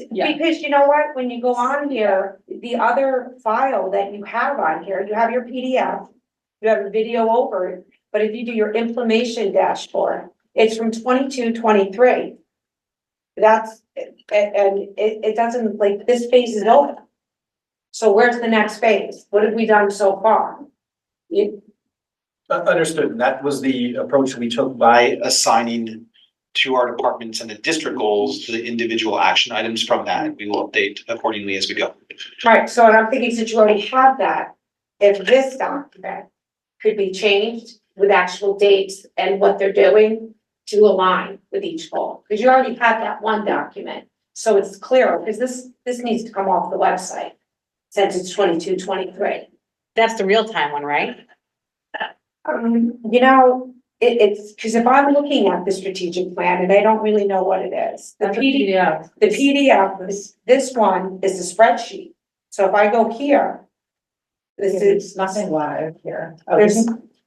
Speaker 11: Yeah. Because you know what, when you go on here, the other file that you have on here, you have your PDF, you have a video over it, but if you do your inflammation dashboard, it's from 22-23. That's, and it doesn't, like, this phase is over. So where's the next phase? What have we done so far?
Speaker 5: Understood. And that was the approach we took by assigning to our departments and the district goals to the individual action items from that. We will update accordingly as we go.
Speaker 11: Right, so and I'm thinking since you already have that, if this document could be changed with actual dates and what they're doing to align with each goal, because you already have that one document. So it's clearer, because this needs to come off the website since it's 22-23.
Speaker 7: That's the real time one, right?
Speaker 11: You know, it's, because if I'm looking at the strategic plan and I don't really know what it is, the PDF, the PDF, this one is the spreadsheet. So if I go here, this is,
Speaker 8: nothing live here.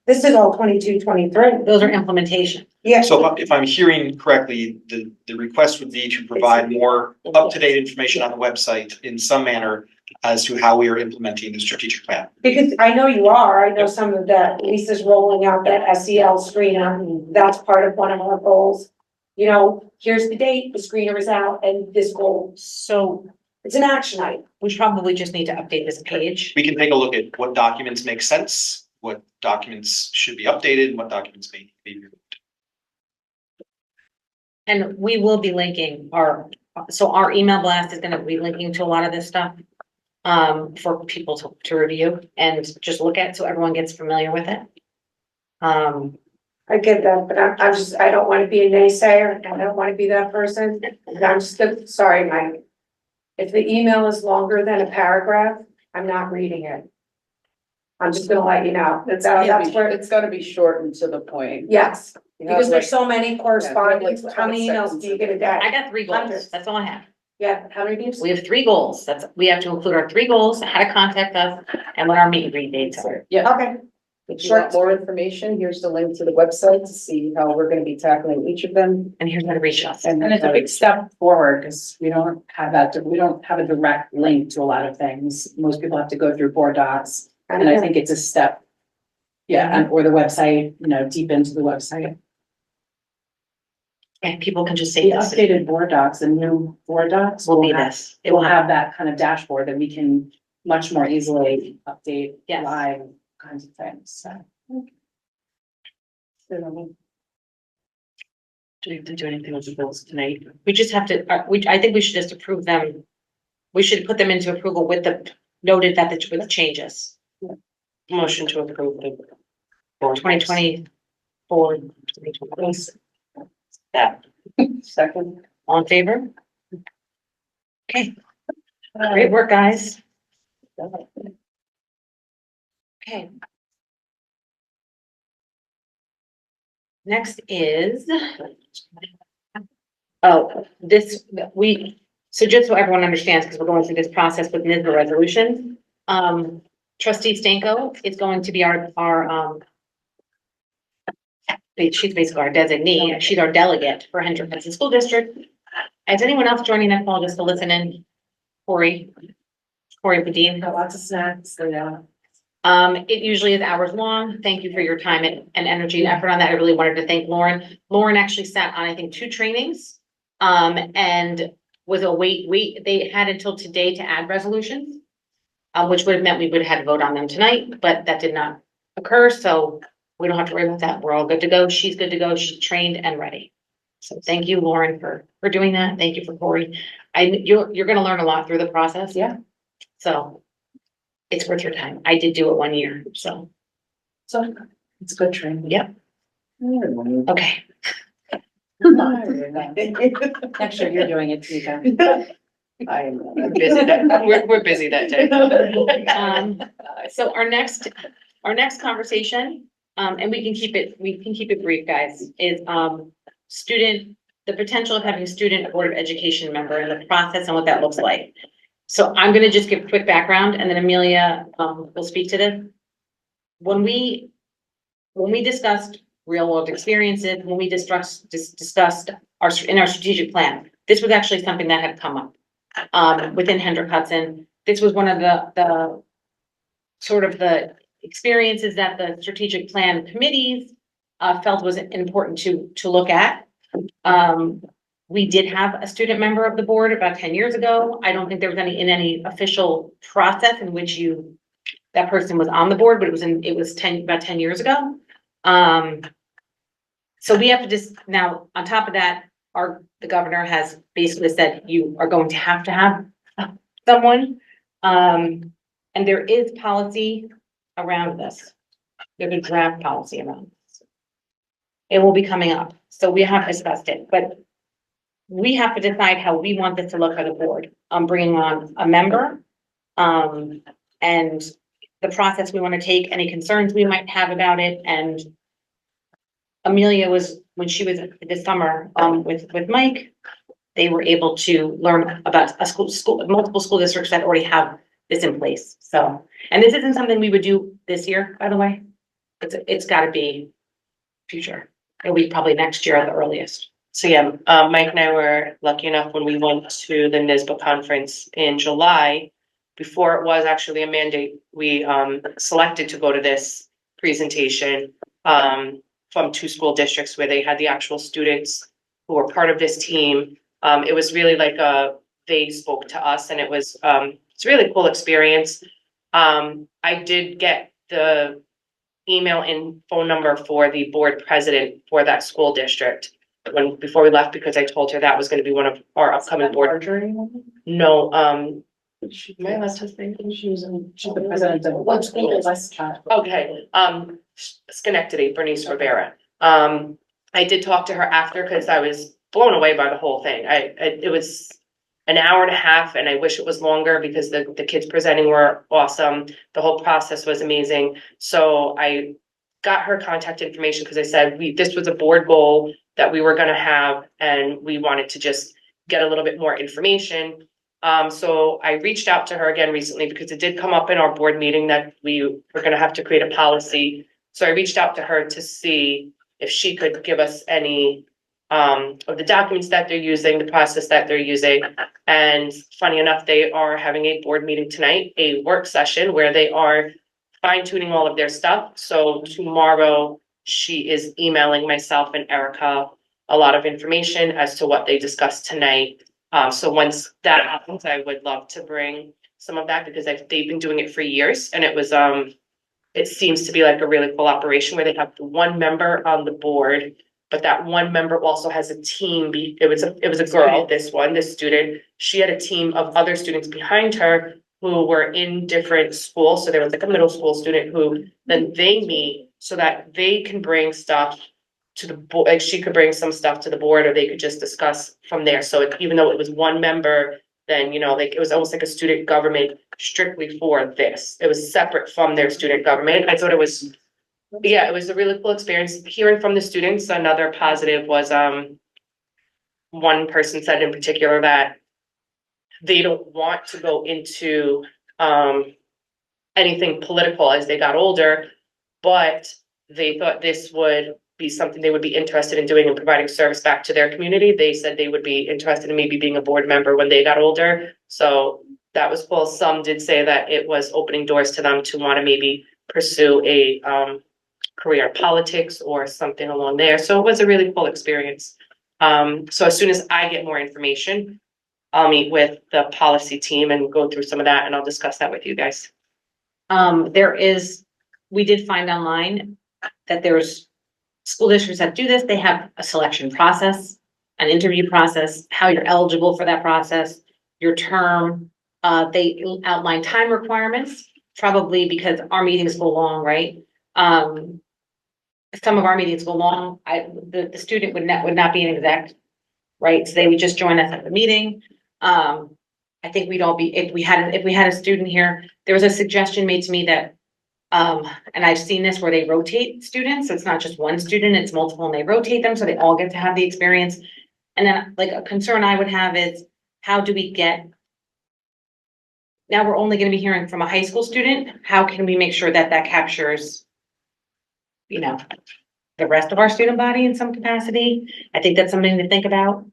Speaker 11: this is all 22, 23.
Speaker 7: Those are implementation.
Speaker 11: Yeah.
Speaker 5: So if I'm hearing correctly, the request would be to provide more up-to-date information on the website in some manner as to how we are implementing the strategic plan.
Speaker 11: Because I know you are, I know some of that, Lisa's rolling out that SEL screener, that's part of one of our goals. You know, here's the date, the screener is out, and this goal,
Speaker 7: So
Speaker 11: it's an action item.
Speaker 7: we probably just need to update this page.
Speaker 5: We can take a look at what documents make sense, what documents should be updated, and what documents may be removed.
Speaker 7: And we will be linking so our email blast is gonna be linking to a lot of this stuff. For people to review and just look at, so everyone gets familiar with it.
Speaker 11: I get that, but I don't wanna be a naysayer, I don't wanna be that person, and I'm just, sorry, Mike. If the email is longer than a paragraph, I'm not reading it. I'm just gonna let you know, that's where,
Speaker 8: It's gotta be shortened to the point.
Speaker 11: yes,
Speaker 8: You have
Speaker 11: because there's
Speaker 8: like-
Speaker 11: so many correspondence,
Speaker 8: like
Speaker 11: how many
Speaker 8: 20
Speaker 11: emails do you get a day?
Speaker 7: I got 3 goals,
Speaker 11: Hundreds.
Speaker 7: that's all I have.
Speaker 11: Yeah, how many people?
Speaker 7: We have 3 goals, we have to include our 3 goals, how to contact us, and what our meet and greet dates are.
Speaker 8: Yeah,
Speaker 11: Okay,
Speaker 8: if you want more information, here's the link to the website to see how we're gonna be tackling each of them.
Speaker 7: And here's how to reach us.
Speaker 12: And it's a big step forward because we don't have a direct link to a lot of things. Most people have to go through board docs. And I think it's a step. Yeah, or the website, deep into the website.
Speaker 7: And people can just say
Speaker 12: The
Speaker 7: this,
Speaker 12: updated board docs, the new board docs
Speaker 7: will be
Speaker 12: have-
Speaker 7: this.
Speaker 12: It will have that kind of dashboard that we can much more easily update
Speaker 7: Yes.
Speaker 12: live kinds of things, so.
Speaker 7: Do we have to do anything with the bills tonight? We just have to, I think we should just approve them. We should put them into approval with the, noted that with the changes.
Speaker 9: Motion to approve the.
Speaker 7: 2024.
Speaker 9: That.
Speaker 8: Second.
Speaker 7: All in favor? Okay, great work, guys. Okay. Next is. Oh, so just so everyone understands, because we're going through this process with NISBA resolution. Trustee Stanko is going to be she's basically our designee, she's our delegate for Hendrick Hudson School District. Is anyone else joining that call just to listen in? Corey Padine.
Speaker 12: Got lots of snacks, yeah.
Speaker 7: It usually is hours long. Thank you for your time and energy and effort on that. I really wanted to thank Lauren. Lauren actually sat on, I think, 2 trainings. And was they had until today to add resolutions. Which would have meant we would have had to vote on them tonight, but that did not occur, so we don't have to worry about that. We're all good to go. She's good to go. She's trained and ready. So thank you, Lauren, for doing that. Thank you for Corey. You're gonna learn a lot through the process.
Speaker 12: Yeah.
Speaker 7: So it's worth your time. I did do it 1 year, so,
Speaker 12: So it's good training.
Speaker 7: yep, okay.
Speaker 12: Next year you're doing it, Tika.
Speaker 8: I am.
Speaker 9: We're busy that day.
Speaker 7: So our next conversation, and we can keep it brief, guys, is, the potential of having a student board of education member and the process and what that looks like. So I'm gonna just give a quick background and then Amelia, will speak to this. When we discussed real world experiences, when we discussed in our strategic plan, this was actually something that had come up. Within Hendrick Hudson, this was one of the sort of the experiences that the strategic plan committees felt was important to look at. We did have a student member of the board about 10 years ago. I don't think there was any official process in which that person was on the board, but it was about 10 years ago. So we have to just, now, on top of that, the governor has basically said you are going to have someone. And there is policy around this. There's a draft policy around this. It will be coming up, so we have discussed it, but we have to decide how we want this to look for the board. I'm bringing on a member, and the process we want to take, any concerns we might have about it, and Amelia was, when she was this summer, with Mike, they were able to learn about multiple school districts that already have this in place, so. And this isn't something we would do this year, by the way. It's gotta be future. It'll be probably next year at the earliest.
Speaker 9: So yeah, Mike and I were lucky enough when we went to the Hhboe conference in July. Before it was actually a mandate, we selected to go to this presentation from two school districts where they had the actual students who were part of this team. It was really like they spoke to us, and it's a really cool experience. I did get the email and phone number for the board president for that school district before we left, because I told her that was gonna be one of our upcoming board. No, am I allowed to say?
Speaker 12: She's the president of what school is Westcott?
Speaker 9: Okay, Schenectady, Bernice Rivera. I did talk to her after, because I was blown away by the whole thing. It was an hour and a half, and I wish it was longer because the kids presenting were awesome. The whole process was amazing. So I got her contact information because I said this was a board goal that we were gonna have, and we wanted to just get a little bit more information. So I reached out to her again recently because it did come up in our board meeting that we were gonna have to create a policy. So I reached out to her to see if she could give us any of the documents that they're using, the process that they're using. And funny enough, they are having a board meeting tonight, a work session where they are fine tuning all of their stuff. So tomorrow she is emailing myself and Erica a lot of information as to what they discussed tonight. So once that happens, I would love to bring some of that, because they've been doing it for years, and it seems to be like a really cool operation where they have one member on the board, but that one member also has a team. It was a girl, this student. She had a team of other students behind her who were in different schools. So there was like a middle school student who then they meet so that they can bring stuff to the board. Like she could bring some stuff to the board, or they could just discuss from there. So even though it was one member, then, like it was almost like a student government strictly for this. It was separate from their student government. I thought it was a really cool experience hearing from the students. Another positive was, one person said in particular that they don't want to go into, anything political as they got older, but they thought this would be something they would be interested in doing and providing service back to their community. They said they would be interested in maybe being a board member when they got older. So that was cool. Some did say that it was opening doors to them to want to maybe pursue a, career in politics or something along there. So it was a really cool experience. So as soon as I get more information, I'll meet with the policy team and go through some of that, and I'll discuss that with you guys.
Speaker 7: We did find online that there's school districts that do this. They have a selection process, an interview process, how you're eligible for that process, your term. They outline time requirements, probably because our meetings go long, right? Some of our meetings go long. The student would not be an exec, right? So they would just join us at the meeting. I think we'd all be, if we had a student here, there was a suggestion made to me that, and I've seen this where they rotate students. So it's not just one student, it's multiple, and they rotate them so they all get to have the experience. And then like a concern I would have is, how do we get, now we're only gonna be hearing from a high school student. How can we make sure that captures, the rest of our student body in some capacity? I think that's something to think about.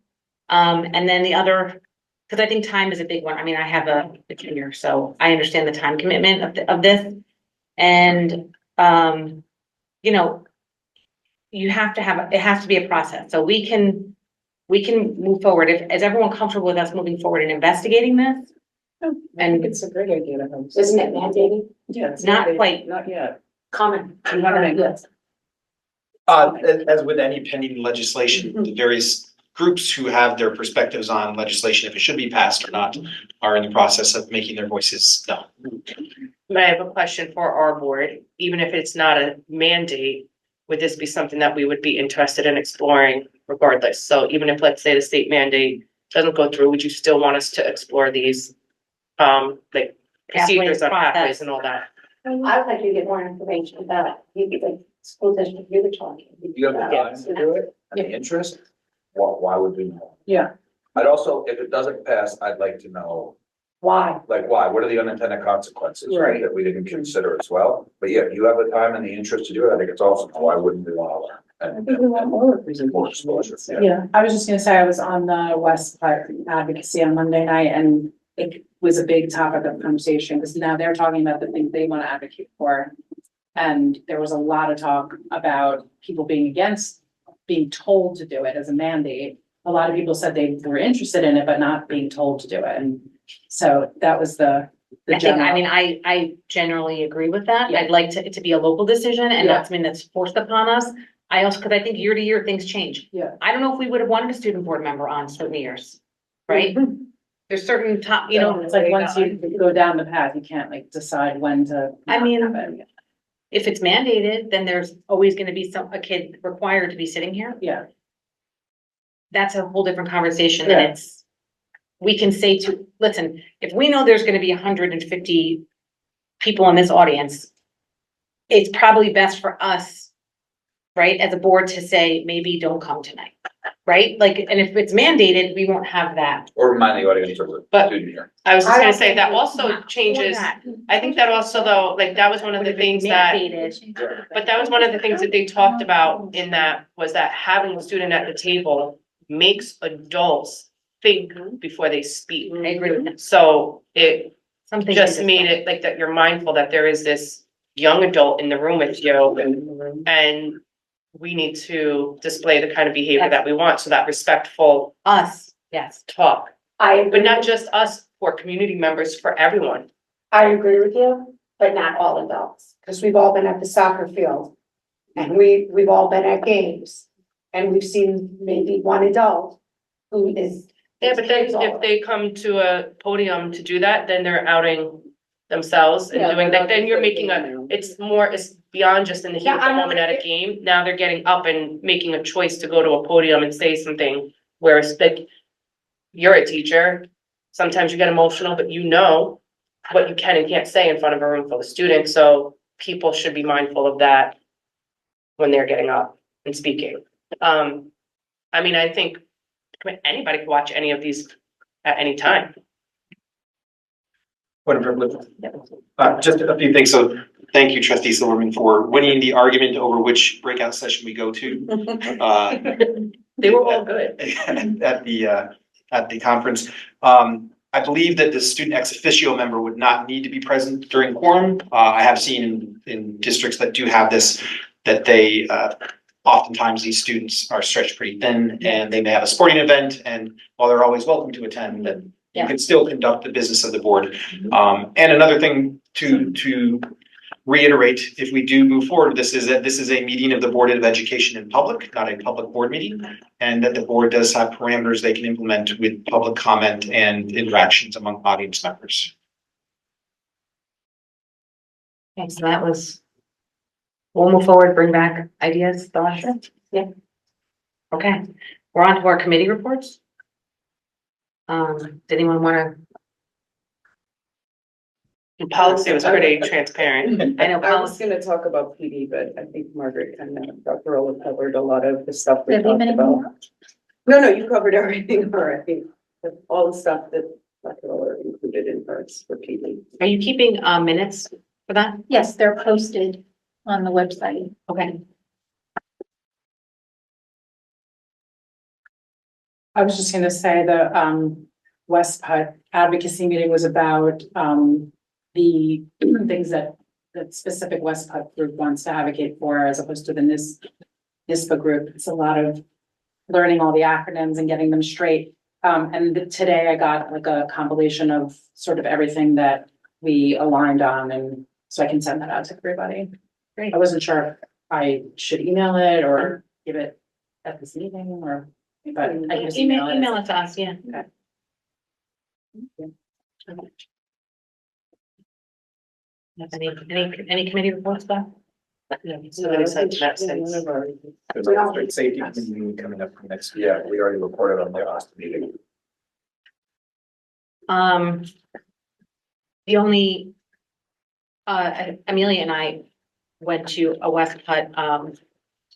Speaker 7: And then the other, because I think time is a big one. I mean, I have a junior, so I understand the time commitment of this. And, you have to have, it has to be a process. So we can move forward. Is everyone comfortable with us moving forward and investigating this?
Speaker 8: I think it's a great idea to have.
Speaker 11: Isn't it mandated?
Speaker 8: Yeah. it's
Speaker 7: Not
Speaker 8: not-
Speaker 7: quite.
Speaker 8: Not yet.
Speaker 11: Common.
Speaker 8: Yes.
Speaker 5: As with any pending legislation, the various groups who have their perspectives on legislation, if it should be passed or not, are in the process of making their voices known.
Speaker 9: I have a question for our board. Even if it's not a mandate, would this be something that we would be interested in exploring regardless? So even if, let's say, the state mandate doesn't go through, would you still want us to explore these, like procedures on pathways and all that?
Speaker 11: I would like to get more information about it. school district, you were talking.
Speaker 10: You have the time to do it and the interest, why would we know?
Speaker 12: Yeah.
Speaker 10: I'd also, if it doesn't pass, I'd like to know,
Speaker 11: Why?
Speaker 10: like, why, what are the unintended consequences, right,
Speaker 8: Right.
Speaker 10: that we didn't consider as well? But yeah, if you have the time and the interest to do it, I think it's awesome, why wouldn't we want to learn?
Speaker 8: I think we want more
Speaker 10: More exposure,
Speaker 8: representation.
Speaker 10: yeah.
Speaker 12: Yeah, I was just gonna say, I was on the West Park advocacy on Monday night and it was a big topic of conversation because now they're talking about the things they want to advocate for. And there was a lot of talk about people being against being told to do it as a mandate. A lot of people said they were interested in it, but not being told to do it. And so that was the
Speaker 7: I think, I
Speaker 12: general.
Speaker 7: mean, I generally agree with that.
Speaker 12: Yeah.
Speaker 7: I'd like it to be a local decision and
Speaker 12: Yeah.
Speaker 7: not something that's forced upon us. I also, because I think year to year, things change.
Speaker 12: Yeah.
Speaker 7: I don't know if we would have wanted a student board member on certain years, right? There's certain top, you know,
Speaker 12: It's like once you go down the path, you can't like decide when to.
Speaker 7: I mean,
Speaker 12: not have it.
Speaker 7: if it's mandated, then there's always gonna be a kid required to be sitting here.
Speaker 12: Yeah,
Speaker 7: That's a whole different conversation
Speaker 12: Yeah.
Speaker 7: and it's, we can say to, listen, if we know there's gonna be 150 people in this audience, it's probably best for us, right, as a board to say, maybe don't come tonight, right? Like, and if it's mandated, we won't have that.
Speaker 10: Or remind the audience of the
Speaker 6: But-
Speaker 10: student here.
Speaker 6: I was just
Speaker 11: I
Speaker 6: gonna
Speaker 11: don't
Speaker 6: say that
Speaker 11: think
Speaker 6: also
Speaker 7: Or
Speaker 6: changes,
Speaker 7: that.
Speaker 6: I think that also though, like, that was one of the things that,
Speaker 7: Mandated.
Speaker 6: but that was one of the things that they talked about in that, was that having a student at the table makes adults think before they speak.
Speaker 7: I agree with that.
Speaker 6: So it
Speaker 7: Something.
Speaker 6: just made it like that you're mindful that there is this young adult in the room with you and we need to display the kind of behavior that we want, so that respectful
Speaker 7: Us, yes.
Speaker 6: talk,
Speaker 11: I agree.
Speaker 6: but not just us, for community members, for everyone.
Speaker 11: I agree with you, but not all adults, because we've all been at the soccer field. And we've all been at games, and we've seen maybe one adult who is.
Speaker 6: Yeah, but then if they come to a podium to do that, then they're outing themselves and
Speaker 8: Yeah,
Speaker 6: doing
Speaker 8: they're
Speaker 6: that,
Speaker 8: not
Speaker 6: then you're
Speaker 8: just
Speaker 6: making
Speaker 8: saying no.
Speaker 6: it's beyond just in the heat of
Speaker 11: Yeah,
Speaker 6: the
Speaker 11: I know,
Speaker 6: moment at a
Speaker 11: it-
Speaker 6: game. Now they're getting up and making a choice to go to a podium and say something, whereas like, you're a teacher, sometimes you get emotional, but you know what you can and can't say in front of a room full of students, so people should be mindful of that when they're getting up and speaking. I mean, I think anybody can watch any of these at any time.
Speaker 5: Just a few things. So thank you, trustee Silverman, for winning the argument over which breakout session we go to.
Speaker 6: They were all good.
Speaker 5: At the conference. I believe that the student ex officio member would not need to be present during quorum. I have seen in districts that do have this, that they, oftentimes these students are stretched pretty thin and they may have a sporting event, and while they're always welcome to attend, that you can still conduct the business of the board. And another thing to reiterate, if we do move forward with this, is that this is a meeting of the Board of Education in public, not a public board meeting. And that the board does have parameters they can implement with public comment and interactions among audience members.
Speaker 7: Okay, so that was. We'll move forward, bring back ideas, thoughts. Yeah. Okay, we're on to our committee reports. Does anyone wanna,
Speaker 6: Policy was pretty transparent.
Speaker 7: I know
Speaker 8: I was
Speaker 7: policy,
Speaker 8: gonna talk about PD, but I think Margaret kind of, Dr. Rowland covered a lot of the stuff we
Speaker 11: Did we
Speaker 8: talked
Speaker 11: have
Speaker 8: about.
Speaker 11: anything
Speaker 8: No, you covered everything already, all the stuff that Dr. Rowland included in hers for PD.
Speaker 7: are you keeping minutes for that?
Speaker 11: Yes, they're posted on the website.
Speaker 7: Okay.
Speaker 12: I was just gonna say the West Putt advocacy meeting was about the things that specific West Putt group wants to advocate for, as opposed to the NISBA group. It's a lot of learning all the acronyms and getting them straight. And today I got like a compilation of sort of everything that we aligned on, and so I can send that out to everybody.
Speaker 7: Great.
Speaker 12: I wasn't sure if I should email it or give it at this meeting, or, but I can just email it.
Speaker 7: Email it to us, yeah. Any committee reports, Beth?
Speaker 6: Somebody said that since.
Speaker 10: There's a street safety committee meeting coming up next, yeah, we already reported on the last meeting.
Speaker 7: The only, Amelia and I went to a Westcott,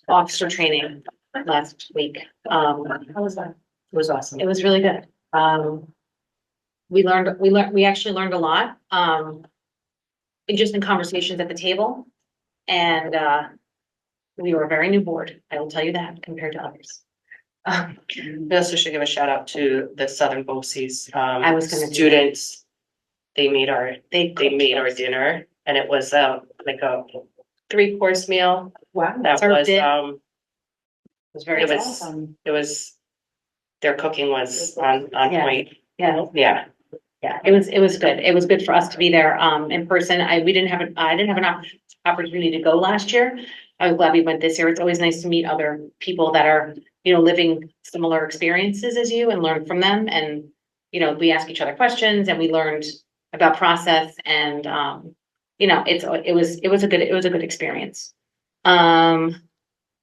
Speaker 7: officer training last week.
Speaker 12: How was that?
Speaker 7: It was awesome. It was really good. We actually learned a lot, just in conversations at the table. And, we were a very new board, I will tell you that, compared to others.
Speaker 9: We also should give a shout out to the Southern BOCES,
Speaker 7: I was gonna do that.
Speaker 9: students. They made our dinner, and it was, like a 3-course meal.
Speaker 12: Wow.
Speaker 9: That
Speaker 7: Served
Speaker 9: was,
Speaker 7: it.
Speaker 9: it
Speaker 7: was very
Speaker 9: it
Speaker 7: good.
Speaker 9: was, their cooking was on
Speaker 7: Yeah.
Speaker 9: point.
Speaker 7: Yeah.
Speaker 9: Yeah.
Speaker 7: Yeah, it was good. It was good for us to be there, in person. I didn't have an opportunity to go last year. I was glad we went this year. It's always nice to meet other people that are, living similar experiences as you and learn from them. And, we ask each other questions and we learned about process and, it was a good experience. I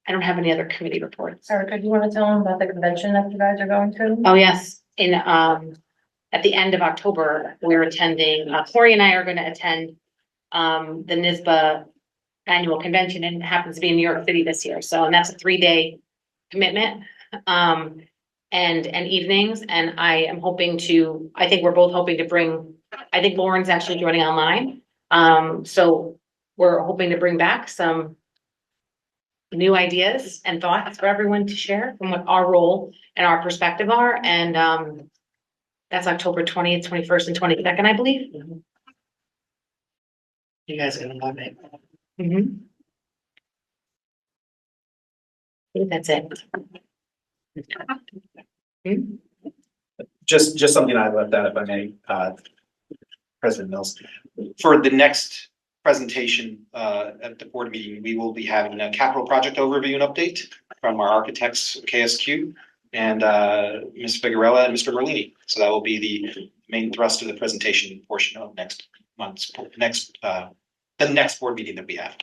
Speaker 7: don't have any other committee reports.
Speaker 13: Erica, do you want to tell them about the convention that you guys are going to?
Speaker 7: Oh, yes, at the end of October, we're attending, Corey and I are gonna attend the NSBA annual convention, and it happens to be in New York City this year. So, and that's a 3-day commitment, and evenings. And I am I think we're both hoping to bring, I think Lauren's actually joining online. So we're hoping to bring back some new ideas and thoughts for everyone to share from what our role and our perspective are. And, that's October 20th, 21st, and 22nd, I believe.
Speaker 9: You guys are gonna love it.
Speaker 7: Mhm. I think that's it.
Speaker 5: Just something I left out, if I may, President Mills. For the next presentation at the board meeting, we will be having a capital project overview and update from our architects, KSQ, and Ms. Figueroa and Mr. Merlini. So that will be the main thrust of the presentation portion of next month's, the next board meeting that we have.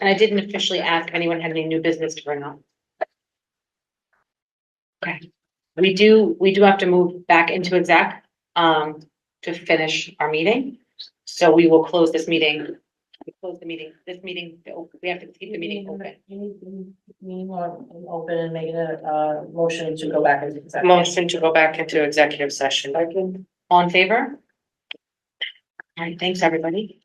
Speaker 7: And I didn't officially ask if anyone had any new business to bring up. Okay, we do have to move back into exec, to finish our meeting. So we will close this meeting. We close the meeting, we have to keep the meeting open.
Speaker 13: You want to open and make a motion to go back into executive.
Speaker 9: Motion to go back into executive session.
Speaker 7: All in favor? All right, thanks, everybody.